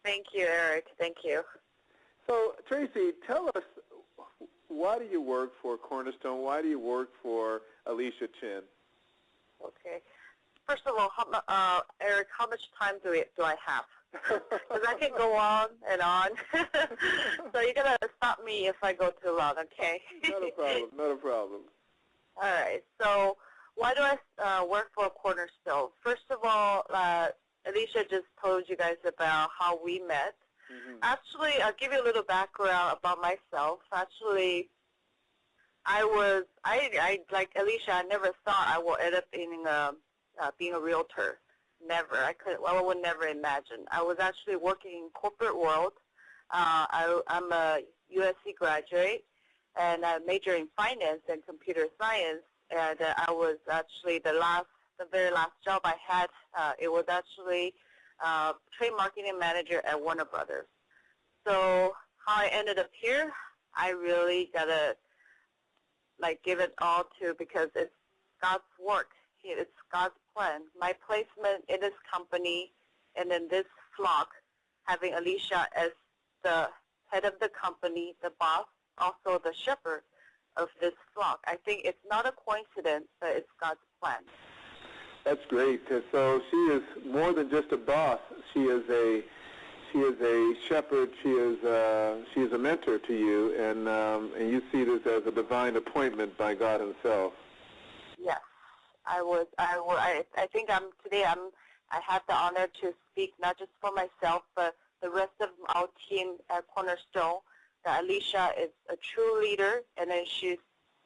Thank you, Eric. Thank you. So, Tracy, tell us, why do you work for Cornerstone? Why do you work for Alisha Chen? Okay. First of all, Eric, how much time do I have? Because I can go on and on. So you're going to stop me if I go too long, okay? Not a problem, not a problem. All right. So why do I work for Cornerstone? First of all, Alisha just told you guys about how we met. Mm-hmm. Actually, I'll give you a little background about myself. Actually, I like Alisha, I never thought I would end up being a realtor. Never. I would never imagine. I was actually working in corporate world. I'm a USC graduate, and I majored in finance and computer science. And I was actually the very last job I had. It was actually trade marketing manager at Warner Brothers. So how I ended up here, I really gotta give it all to, because it's God's work. It's God's plan. My placement in this company and in this flock, having Alisha as the head of the company, the boss, also the shepherd of this flock. I think it's not a coincidence, but it's God's plan. That's great. So she is more than just a boss. She is a shepherd. She is a mentor to you, and you see this as a divine appointment by God Himself. Yes. I think today I have the honor to speak not just for myself, but the rest of our team at Cornerstone, that Alisha is a true leader, and then she's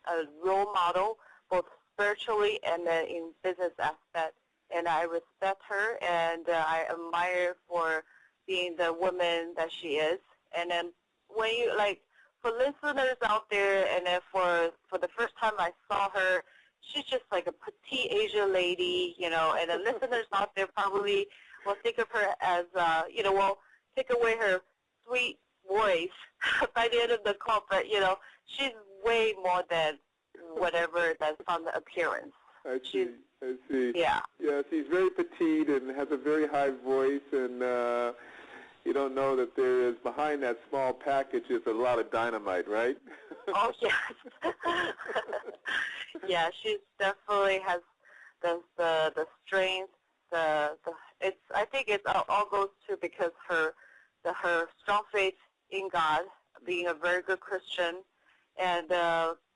a role model, both spiritually and then in business aspect. And I respect her, and I admire for being the woman that she is. And then when you, like, for listeners out there, and then for the first time I saw her, she's just like a petite Asian lady, you know, and the listeners out there probably will think of her as, you know, will take away her sweet voice by the end of the call, but, you know, she's way more than whatever that's on the appearance. I see. Yeah. Yeah, she's very petite and has a very high voice, and you don't know that there is, behind that small package is a lot of dynamite, right? Oh, yes. Yeah, she definitely has the strength, I think it all goes to because her strong faith in God, being a very good Christian, and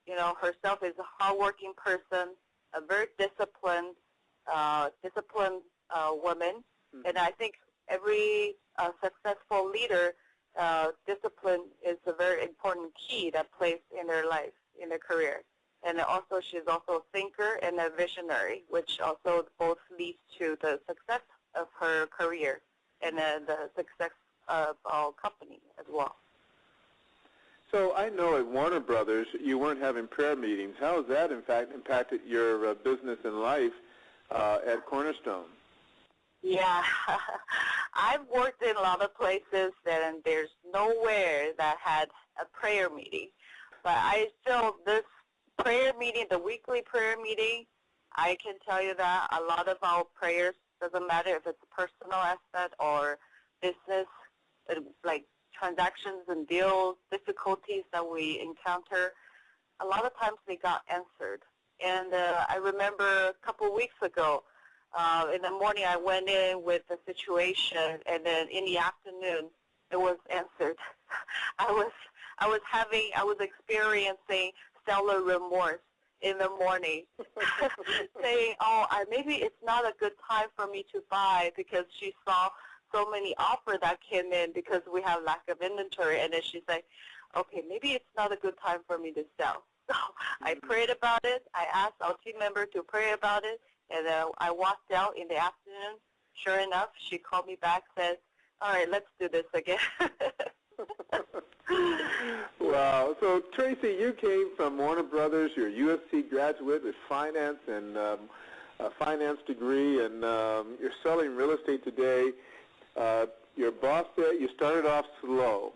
you know, herself is a hardworking person, a very disciplined woman, and I think every successful leader, discipline is a very important key that plays in their life, in their career. And also, she's also a thinker and a visionary, which also both leads to the success of her career and the success of our company as well. So I know at Warner Brothers you weren't having prayer meetings. How has that, in fact, impacted your business and life at Cornerstone? Yeah, I've worked in a lot of places, and there's nowhere that had a prayer meeting. But I still, this prayer meeting, the weekly prayer meeting, I can tell you that a lot of our prayers, doesn't matter if it's a personal aspect or business, like transactions and deals, difficulties that we encounter, a lot of times they got answered. And I remember a couple weeks ago, in the morning I went in with the situation, and then in the afternoon it was answered. I was experiencing stellar remorse in the morning, saying, oh, maybe it's not a good time for me to buy, because she saw so many offers that came in because we have lack of inventory, and then she's like, okay, maybe it's not a good time for me to sell. So I prayed about it. I asked our team member to pray about it, and I walked out in the afternoon. Sure enough, she called me back, said, all right, let's do this again. Wow. So, Tracy, you came from Warner Brothers. You're a USC graduate with finance and a finance degree, and you're selling real estate today. Your boss said you started off slow.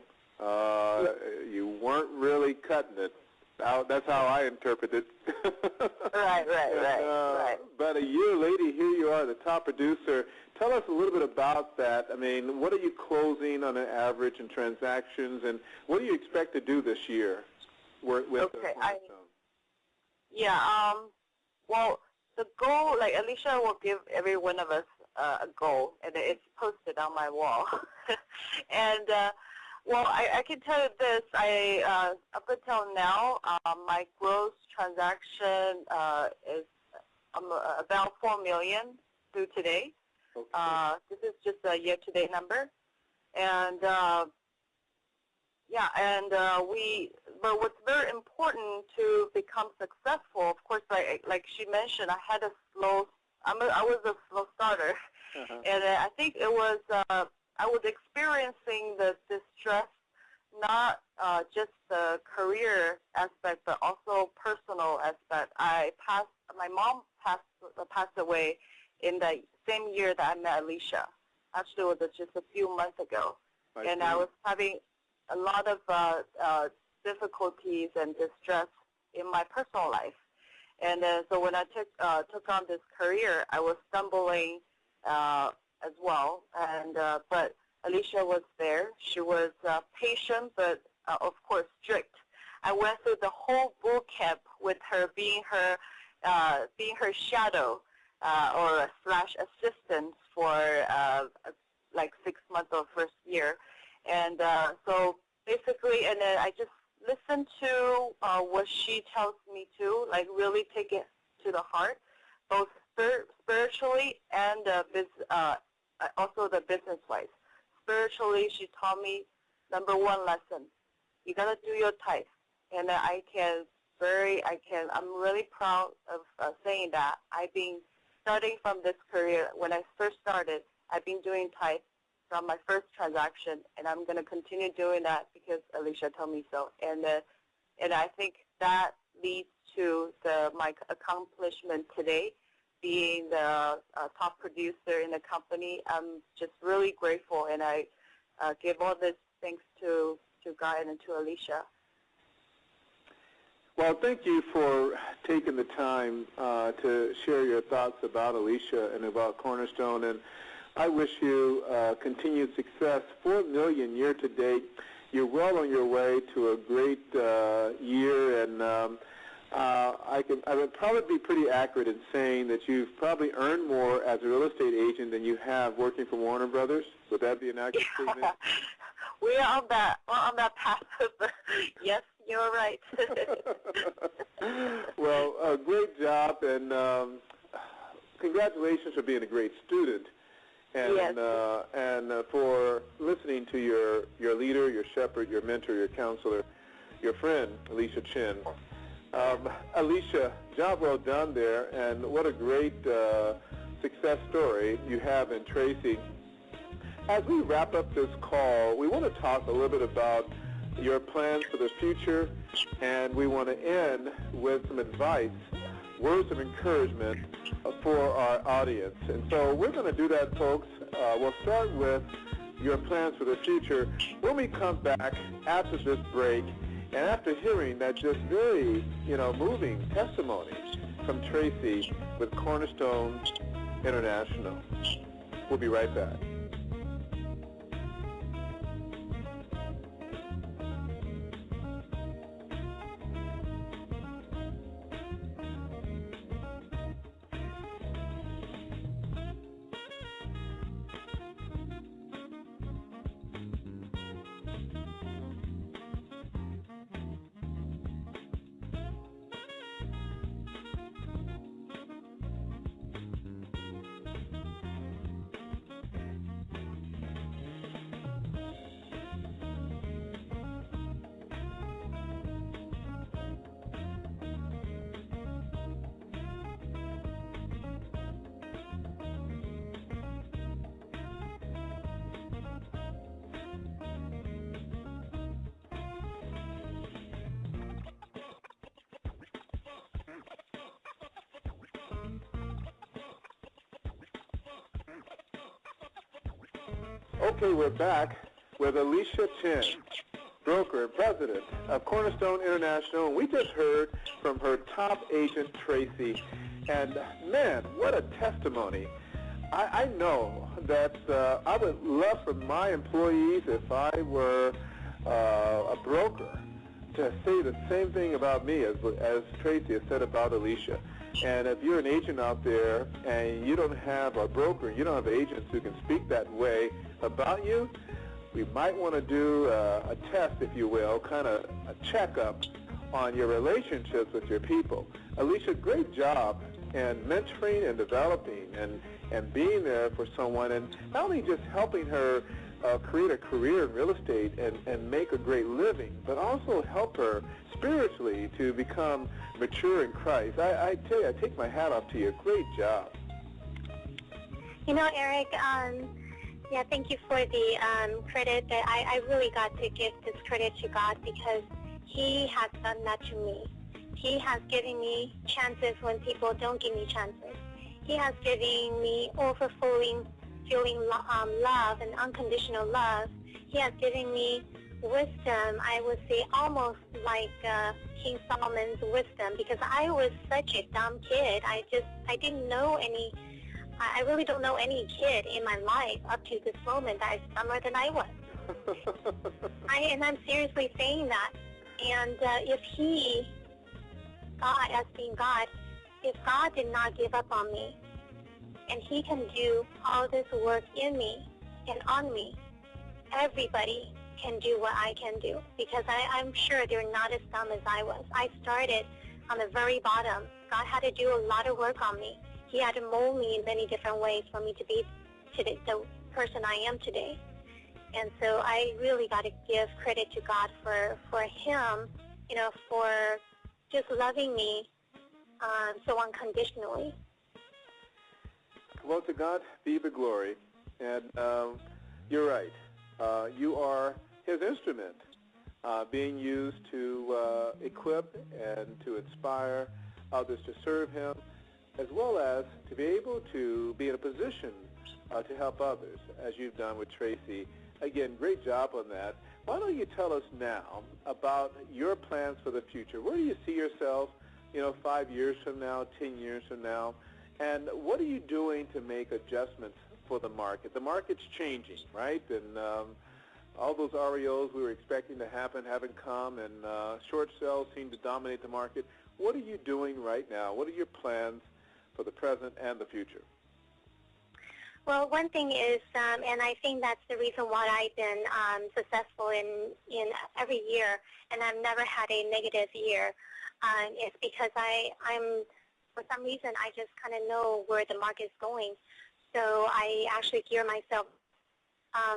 You weren't really cutting it. That's how I interpret it. Right. But a year later, here you are, the top producer. Tell us a little bit about that. I mean, what are you closing on an average in transactions, and what do you expect to do this year with okay, well, the goal, like Alisha will give every one of us a goal, and it's posted on my wall. And well, I can tell you this. Up until now, my gross transaction is about $4 million through today. Okay. This is just a year-to-date number, and but what's very important to become successful, of course, like she mentioned, I was a slow starter, and I think it was I was experiencing the distress, not just the career aspect, but also personal aspect. My mom passed away in the same year that I met Alisha. Actually, it was just a few months ago. I was having a lot of difficulties and distress in my personal life. And so when I took on this career, I was stumbling as well. And but Alisha was there. She was patient, but of course strict. I went through the whole boot camp with her, being her shadow or slash assistant for like 6 months of first year. And so basically, and then I just listen to what she tells me to, like really take it to the heart, both spiritually and also the business-wise. Spiritually, she taught me, number one lesson, you got to do your type. And I'm really proud of saying that. I've been starting from this career. When I first started, I've been doing type from my first transaction, and I'm going to continue doing that because Alisha told me so. And I think that leads to my accomplishment today, being the top producer in the company. I'm just really grateful, and I give all this thanks to God and to Alisha. Well, thank you for taking the time to share your thoughts about Alisha and about Cornerstone, and I wish you continued success. 4 million year to date. You're well on your way to a great year, and I would probably be pretty accurate in saying that you've probably earned more as a real estate agent than you have working for Warner Brothers. Would that be an accurate statement? We're on that path. Yes, you're right. Well, great job, and congratulations for being a great student, and yes. And for listening to your leader, your shepherd, your mentor, your counselor, your friend, Alisha Chen. Alisha, job well done there, and what a great success story you have in Tracy. As we wrap up this call, we want to talk a little bit about your plans for the future, and we want to end with some advice, words of encouragement for our audience. And so we're going to do that, folks. We'll start with your plans for the future when we come back after this break, and after hearing that just very, moving testimony from Tracy with Cornerstone International. We'll be right back. Okay, we're back with Alisha Chen, broker and president of Cornerstone International. We just heard from her top agent, Tracy, and man, what a testimony. I know that I would love for my employees, if I were a broker, to say the same thing about me as Tracy has said about Alisha. And if you're an agent out there and you don't have a broker, you don't have agents who can speak that way about you, we might want to do a test, if you will, kind of a checkup on your relationships with your people. Alisha, great job in mentoring and developing and being there for someone, and not only just helping her create a career in real estate and make a great living, but also help her spiritually to become mature in Christ. I tell you, I take my hat off to you. Great job. Eric, thank you for the credit. That I really got to give this credit to God, because He has done that to me. He has given me chances when people don't give me chances. He has given me overflowing feeling love and unconditional love. He has given me wisdom, I would say almost like King Solomon's wisdom, because I was such a dumb kid. I didn't know any, I really don't know any kid in my life up to this moment that is dumber than I was. And I'm seriously saying that. And if He, God, as being God, if God did not give up on me, and He can do all this work in me and on me, everybody can do what I can do, because I'm sure they're not as dumb as I was. I started on the very bottom. God had to do a lot of work on me. He had to mold me in many different ways for me to be today, the person I am today. And so I really got to give credit to God for him, for just loving me so unconditionally. Well, to God be the glory. And you're right. You are his instrument, being used to equip and to inspire others to serve him, as well as to be able to be in a position to help others, as you've done with Tracy. Again, great job on that. Why don't you tell us now about your plans for the future? Where do you see yourself, 5 years from now, 10 years from now? And what are you doing to make adjustments for the market? The market's changing, right? And all those REOs we were expecting to happen haven't come, and short sales seem to dominate the market. What are you doing right now? What are your plans for the present and the future? Well, one thing is, and I think that's the reason why I've been successful in every year, and I've never had a negative year, is because I'm, for some reason, I just kind of know where the market is going. So I actually gear myself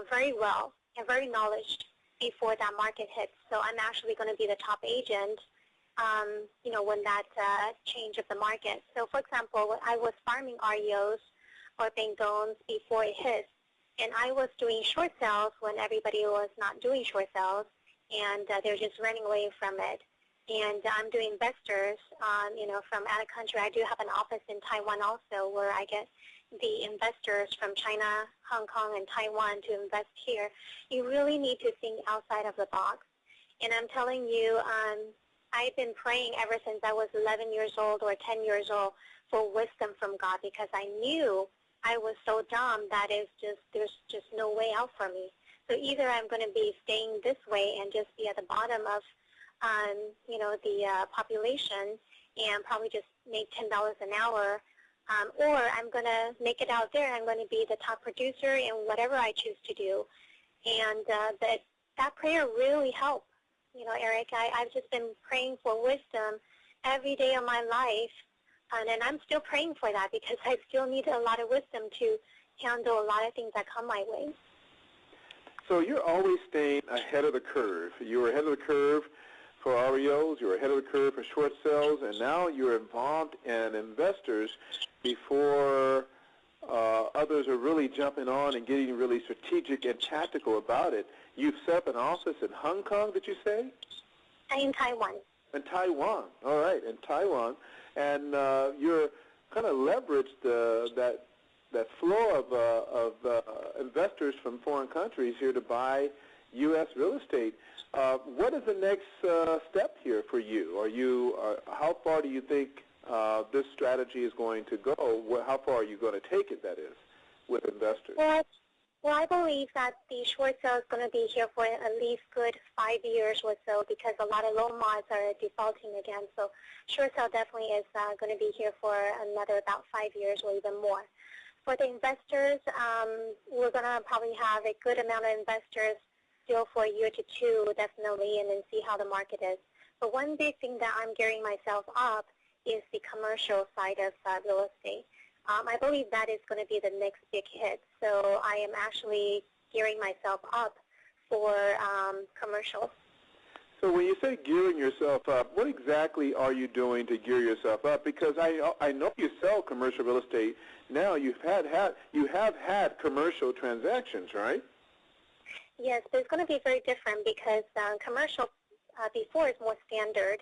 very well and very knowledgeable before that market hits. So I'm actually going to be the top agent, when that change of the market. So, for example, I was farming REOs or Bengons before it hit, and I was doing short sales when everybody was not doing short sales, and they're just running away from it. And I'm doing investors, from out of country. I do have an office in Taiwan also, where I get the investors from China, Hong Kong, and Taiwan to invest here. You really need to think outside of the box. And I'm telling you, I've been praying ever since I was 11 years old or 10 years old for wisdom from God, because I knew I was so dumb that there's just no way out for me. So either I'm going to be staying this way and just be at the bottom of the population and probably just make $10 an hour, or I'm going to make it out there. I'm going to be the top producer in whatever I choose to do. And that prayer really helped. Eric, I've just been praying for wisdom every day of my life, and I'm still praying for that because I still need a lot of wisdom to handle a lot of things that come my way. So you're always staying ahead of the curve. You were ahead of the curve for REOs, you're ahead of the curve for short sales, and now you're involved in investors before others are really jumping on and getting really strategic and tactical about it. You've set up an office in Hong Kong, did you say? In Taiwan. In Taiwan, all right, in Taiwan. And you're kind of leveraged that flow of investors from foreign countries here to buy U.S. real estate. What is the next step here for you? How far do you think this strategy is going to go? How far are you going to take it, that is, with investors? Well, I believe that the short sale is going to be here for at least good 5 years or so, because a lot of loan mods are defaulting again. So short sale definitely is going to be here for another about 5 years or even more. For the investors, we're going to probably have a good amount of investors still for a year to two, definitely, and then see how the market is. But one big thing that I'm gearing myself up is the commercial side of real estate. I believe that is going to be the next big hit. So I am actually gearing myself up for commercial. So when you say gearing yourself up, what exactly are you doing to gear yourself up? Because I know you sell commercial real estate now. You have had commercial transactions, right? Yes, but it's going to be very different because commercial before is more standard.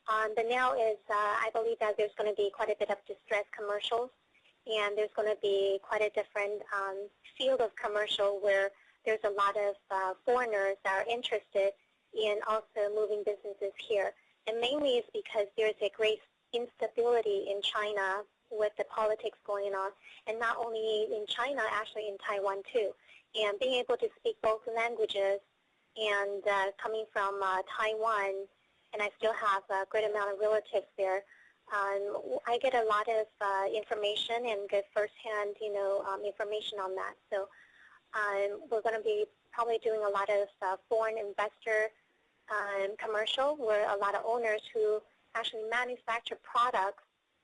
But now is, I believe that there's going to be quite a bit of distressed commercials, and there's going to be quite a different field of commercial where there's a lot of foreigners that are interested in also moving businesses here. And mainly it's because there's a great instability in China with the politics going on, and not only in China, actually in Taiwan too. And being able to speak both languages and coming from Taiwan, and I still have a great amount of relatives there, I get a lot of information and get firsthand, information on that. So we're going to be probably doing a lot of foreign investor commercial, where a lot of owners who actually manufacture products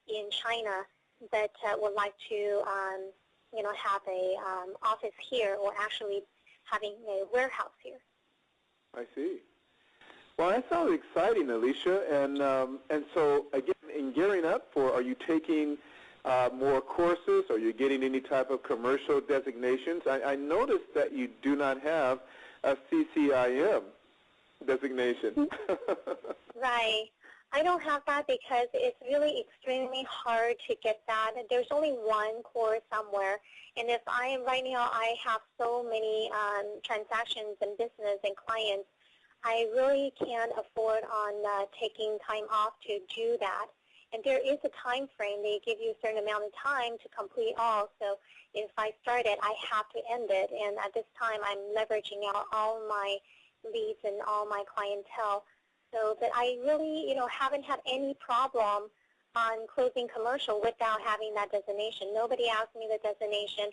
in China that would like to, have a office here, or actually having a warehouse here. I see. Well, that sounds exciting, Alisha. And so, again, in gearing up for, are you taking more courses? Are you getting any type of commercial designations? I noticed that you do not have a CCIM designation. Right. I don't have that because it's really extremely hard to get that. There's only one course somewhere. And if right now I have so many transactions and business and clients, I really can't afford on taking time off to do that. And there is a time frame. They give you a certain amount of time to complete all. So if I start it, I have to end it. And at this time, I'm leveraging out all my leads and all my clientele. So that I really, haven't had any problem on closing commercial without having that designation. Nobody asked me the designation.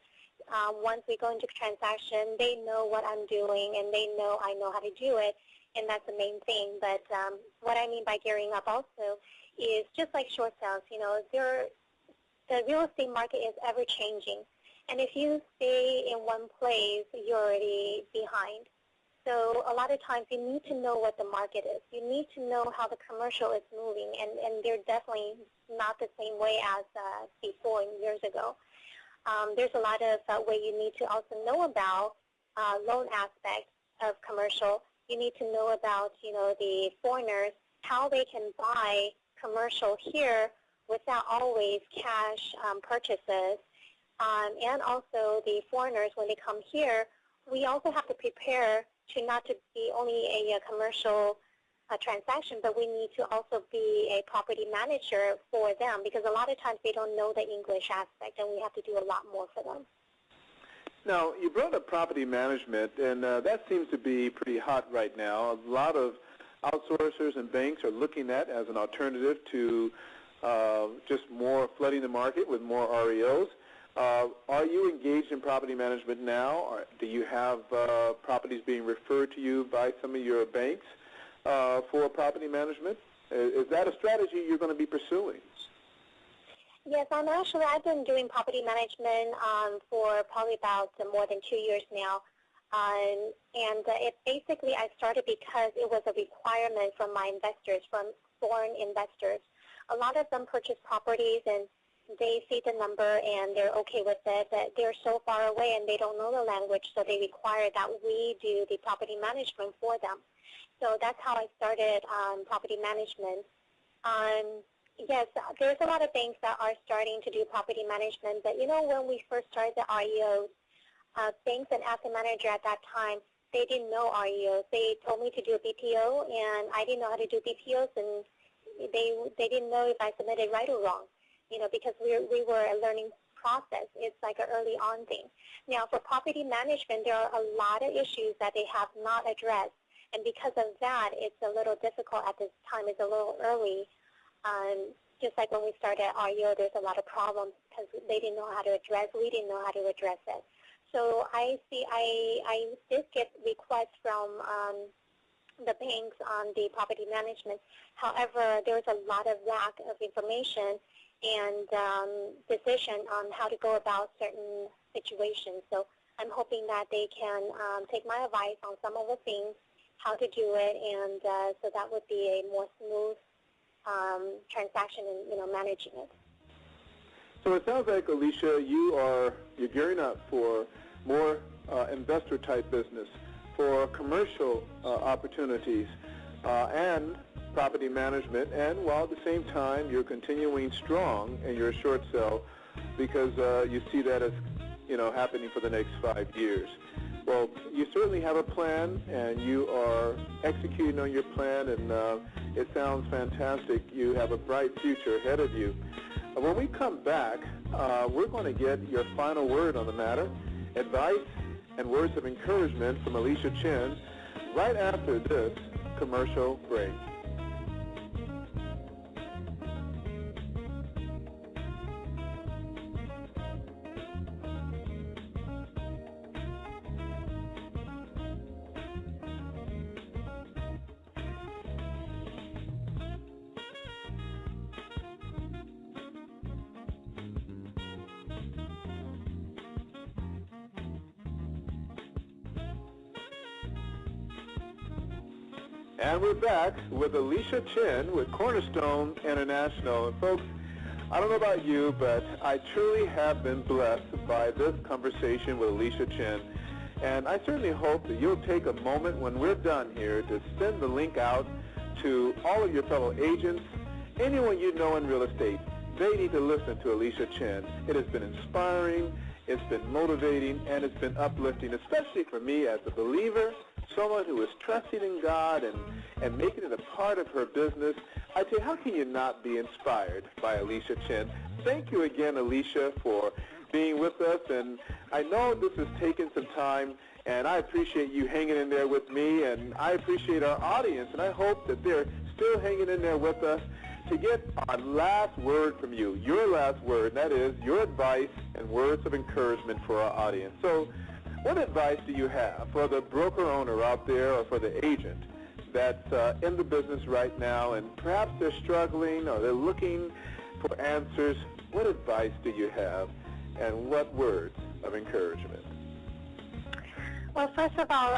Once we go into transaction, they know what I'm doing, and they know I know how to do it, and that's the main thing. But what I mean by gearing up also is just like short sales. The real estate market is ever changing, and if you stay in one place, you're already behind. So a lot of times you need to know what the market is. You need to know how the commercial is moving, and they're definitely not the same way as before years ago. There's a lot of way you need to also know about loan aspects of commercial. You need to know about, the foreigners, how they can buy commercial here without always cash purchases. And also the foreigners, when they come here, we also have to prepare to not to be only a commercial transaction, but we need to also be a property manager for them, because a lot of times they don't know the English aspect, and we have to do a lot more for them. Now, you brought up property management, and that seems to be pretty hot right now. A lot of outsourcers and banks are looking at as an alternative to just more flooding the market with more REOs. Are you engaged in property management now? Or do you have properties being referred to you by some of your banks for property management? Is that a strategy you're going to be pursuing? Yes, I've been doing property management for probably about more than 2 years now. It basically, I started because it was a requirement from my investors, from foreign investors. A lot of them purchase properties and they see the number and they're okay with it, but they're so far away and they don't know the language, so they require that we do the property management for them. So that's how I started property management. Yes, there's a lot of banks that are starting to do property management, but when we first started the REOs, banks and asset manager at that time, they didn't know REOs. They told me to do a BPO, and I didn't know how to do BPOs, and they didn't know if I submitted right or wrong. Because we were a learning process. It's like an early on thing. Now, for property management, there are a lot of issues that they have not addressed. And because of that, it's a little difficult at this time. It's a little early. Just like when we started at REO, there's a lot of problems because they didn't know how to address. We didn't know how to address it. So I did get requests from the banks on the property management. However, there's a lot of lack of information and decision on how to go about certain situations. So I'm hoping that they can take my advice on some of the things, how to do it, and so that would be a more smooth transaction in managing it. So it sounds like, Alisha, you're gearing up for more investor-type business, for commercial opportunities, and property management, and while at the same time you're continuing strong in your short sale because you see that as happening for the next 5 years. Well, you certainly have a plan, and you are executing on your plan, and it sounds fantastic. You have a bright future ahead of you. When we come back, we're going to get your final word on the matter, advice and words of encouragement from Alisha Chen right after this commercial break. And we're back with Alisha Chen with Cornerstone International. And folks, I don't know about you, but I truly have been blessed by this conversation with Alisha Chen. And I certainly hope that you'll take a moment when we're done here to send the link out to all of your fellow agents, anyone you know in real estate. They need to listen to Alisha Chen. It has been inspiring, it's been motivating, and it's been uplifting, especially for me as a believer, someone who is trusting in God and making it a part of her business. I tell you, how can you not be inspired by Alisha Chen? Thank you again, Alisha, for being with us. And I know this has taken some time, and I appreciate you hanging in there with me, and I appreciate our audience, and I hope that they're still hanging in there with us to get our last word from you, your last word, and that is your advice and words of encouragement for our audience. So what advice do you have for the broker owner out there or for the agent that's in the business right now and perhaps they're struggling or they're looking for answers? What advice do you have and what words of encouragement? Well, first of all,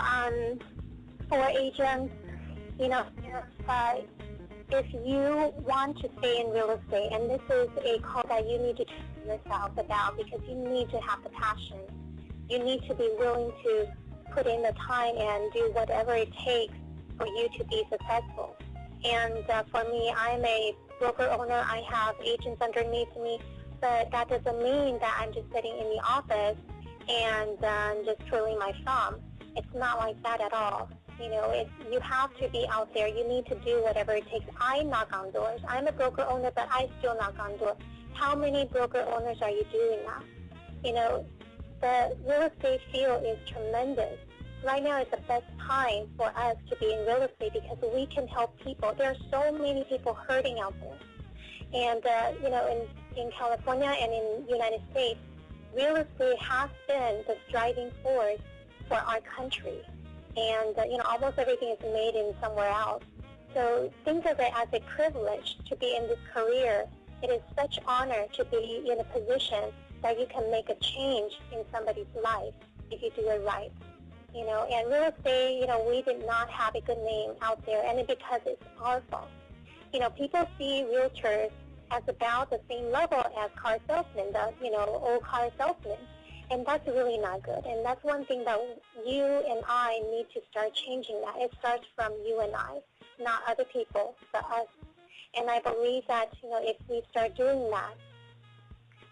for agents, if you want to stay in real estate, and this is a call that you need to tell yourself about because you need to have the passion. You need to be willing to put in the time and do whatever it takes for you to be successful. And for me, I'm a broker owner. I have agents underneath me, but that doesn't mean that I'm just sitting in the office and just twiddling my thumb. It's not like that at all. You have to be out there. You need to do whatever it takes. I knock on doors. I'm a broker owner, but I still knock on doors. How many broker owners are you doing that? The real estate field is tremendous. Right now is the best time for us to be in real estate because we can help people. There are so many people hurting out there. And, in California and in the United States, real estate has been the driving force for our country. And, almost everything is made in somewhere else. So think of it as a privilege to be in this career. It is such honor to be in a position that you can make a change in somebody's life if you do it right. And real estate, we did not have a good name out there, and it's because it's our fault. People see realtors as about the same level as car salesmen does, old car salesmen. And that's really not good. And that's one thing that you and I need to start changing that. It starts from you and I, not other people, but us. And I believe that, if we start doing that,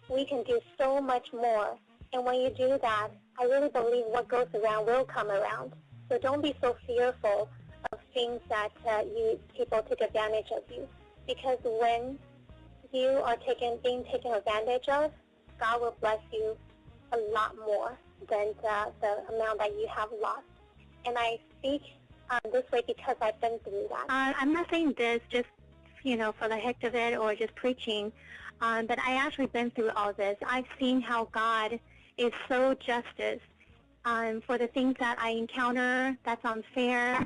we can do so much more. And when you do that, I really believe what goes around will come around. So don't be so fearful of things that people take advantage of you. Because when you are being taken advantage of, God will bless you a lot more than the amount that you have lost. And I speak this way because I've been through that. I'm not saying this just, for the heck of it or just preaching, but I actually been through all this. I've seen how God is so justice for the things that I encounter that's unfair,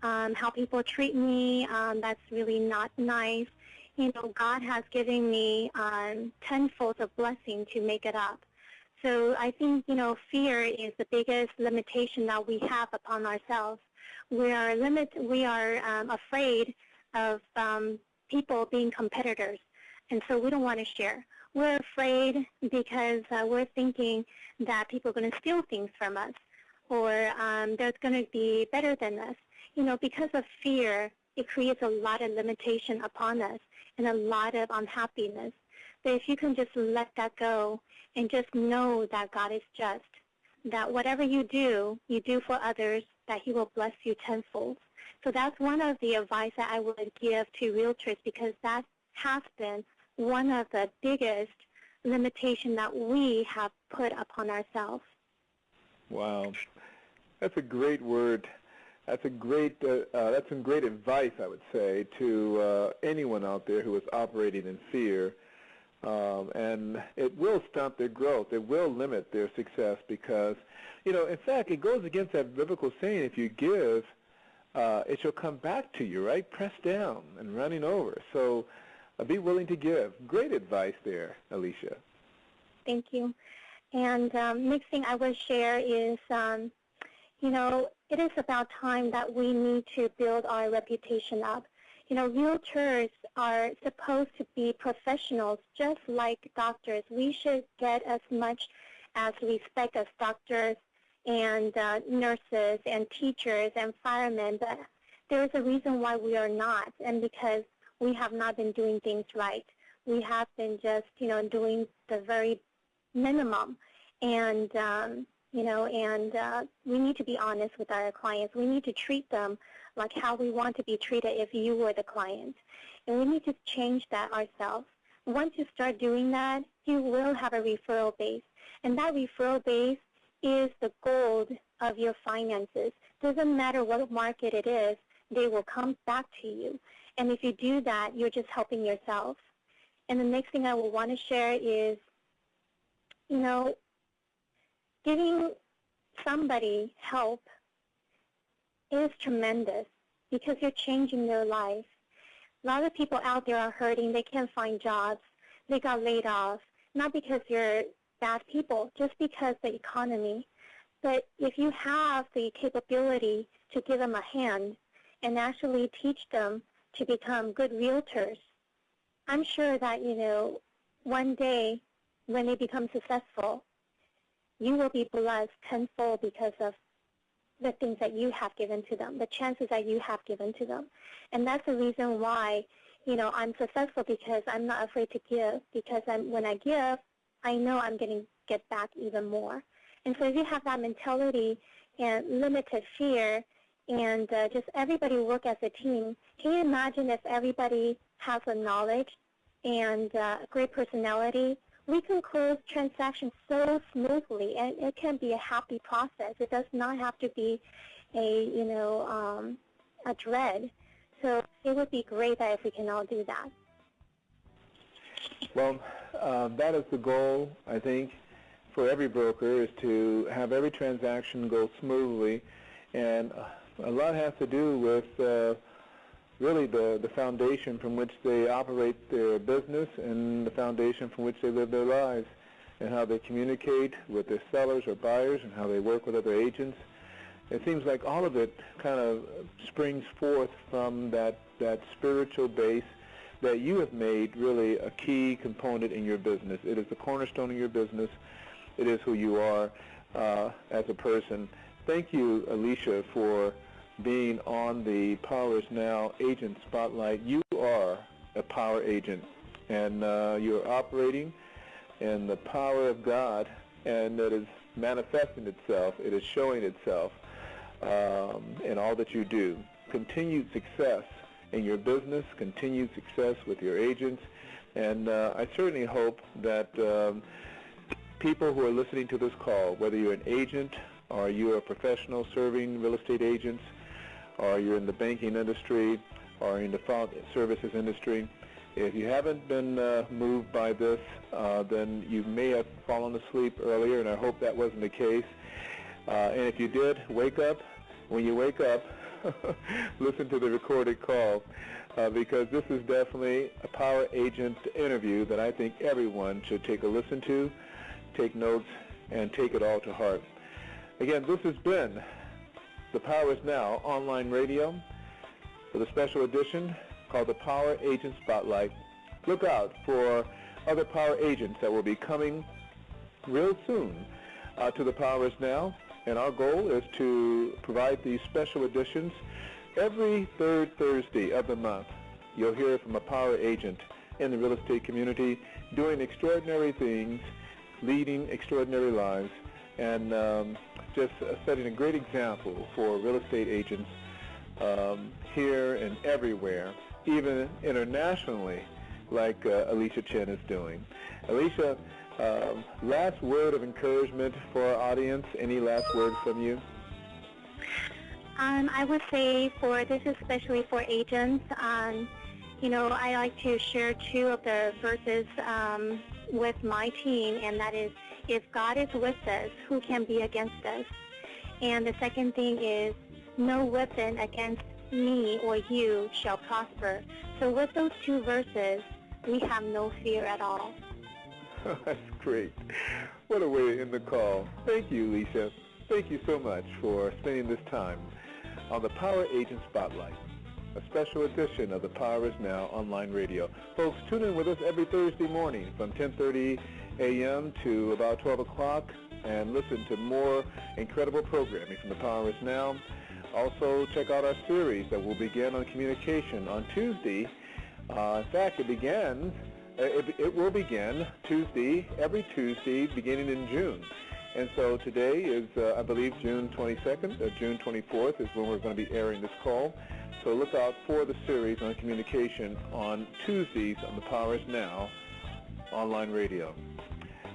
how people treat me that's really not nice. God has given me tenfold of blessing to make it up. So I think, fear is the biggest limitation that we have upon ourselves. We are afraid of people being competitors, and so we don't want to share. We're afraid because we're thinking that people are going to steal things from us, or they're going to be better than us. Because of fear, it creates a lot of limitation upon us and a lot of unhappiness. But if you can just let that go and just know that God is just, that whatever you do for others, that He will bless you tenfold. So that's one of the advice that I would give to realtors, because that has been one of the biggest limitations that we have put upon ourselves. Wow. That's a great word. That's some great advice, I would say, to anyone out there who is operating in fear. And it will stunt their growth. It will limit their success because, in fact, it goes against that biblical saying, if you give, it shall come back to you, right? Pressed down and running over. So be willing to give. Great advice there, Alisha. Thank you. And next thing I will share is, it is about time that we need to build our reputation up. Realtors are supposed to be professionals just like doctors. We should get as much as respect as doctors and nurses and teachers and firemen, but there is a reason why we are not, and because we have not been doing things right. We have been just, doing the very minimum, and we need to be honest with our clients. We need to treat them like how we want to be treated if you were the client, and we need to change that ourselves. Once you start doing that, you will have a referral base, and that referral base is the gold of your finances. Doesn't matter what market it is, they will come back to you. And if you do that, you're just helping yourself. And the next thing I will want to share is, giving somebody help is tremendous because you're changing their life. A lot of people out there are hurting. They can't find jobs. They got laid off, not because you're bad people, just because the economy. But if you have the capability to give them a hand and actually teach them to become good realtors, I'm sure that, one day when they become successful, you will be blessed tenfold because of the things that you have given to them, the chances that you have given to them. And that's the reason why, I'm successful, because I'm not afraid to give, because when I give, I know I'm going to get back even more. And so if you have that mentality and limited fear and just everybody work as a team, can you imagine if everybody has the knowledge and great personality? We can close transactions so smoothly, and it can be a happy process. It does not have to be a dread. So it would be great that if we can all do that. Well, that is the goal, I think, for every broker, is to have every transaction go smoothly. And a lot has to do with really the foundation from which they operate their business and the foundation from which they live their lives, and how they communicate with their sellers or buyers and how they work with other agents. It seems like all of it kind of springs forth from that spiritual base that you have made really a key component in your business. It is the cornerstone of your business. It is who you are as a person. Thank you, Alisha, for being on the Power is Now Agent Spotlight. You are a power agent, and you're operating in the power of God, and it is manifesting itself. It is showing itself in all that you do. Continued success in your business, continued success with your agents, and I certainly hope that people who are listening to this call, whether you're an agent or you're a professional serving real estate agents, or you're in the banking industry, or in the services industry, if you haven't been moved by this, then you may have fallen asleep earlier, and I hope that wasn't the case. And if you did, wake up. When you wake up, listen to the recorded call, because this is definitely a power agent interview that I think everyone should take a listen to, take notes, and take it all to heart. Again, this has been the Power is Now online radio with a special edition called the Power Agent Spotlight. Look out for other power agents that will be coming real soon to the Power is Now, and our goal is to provide these special editions every third Thursday of the month. You'll hear from a power agent in the real estate community doing extraordinary things, leading extraordinary lives, and just setting a great example for real estate agents here and everywhere, even internationally, like Alisha Chen is doing. Alisha, last word of encouragement for our audience. Any last word from you? I would say for this, especially for agents, I like to share two of the verses with my team, and that is, if God is with us, who can be against us? And the second thing is, no weapon against me or you shall prosper. So with those two verses, we have no fear at all. That's great. What a way to end the call. Thank you, Alisha. Thank you so much for spending this time on the Power Agent Spotlight, a special edition of the Power is Now online radio. Folks, tune in with us every Thursday morning from 10:30 a.m. to about 12 o'clock and listen to more incredible programming from the Power is Now. Also, check out our series that will begin on communication on Tuesday. In fact, it will begin every Tuesday beginning in June. And so today is, I believe, June 22nd or June 24th is when we're going to be airing this call. So look out for the series on communication on Tuesdays on the Power is Now online radio.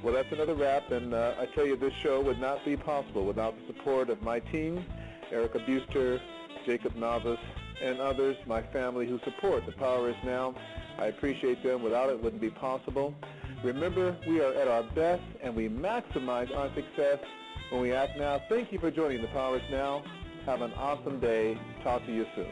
Well, that's another wrap, and I tell you, this show would not be possible without the support of my team, Erica Buster, Jacob Navas, and others, my family who support the Power is Now. I appreciate them. Without it, it wouldn't be possible. Remember, we are at our best, and we maximize our success when we act now. Thank you for joining the Power is Now. Have an awesome day. Talk to you soon.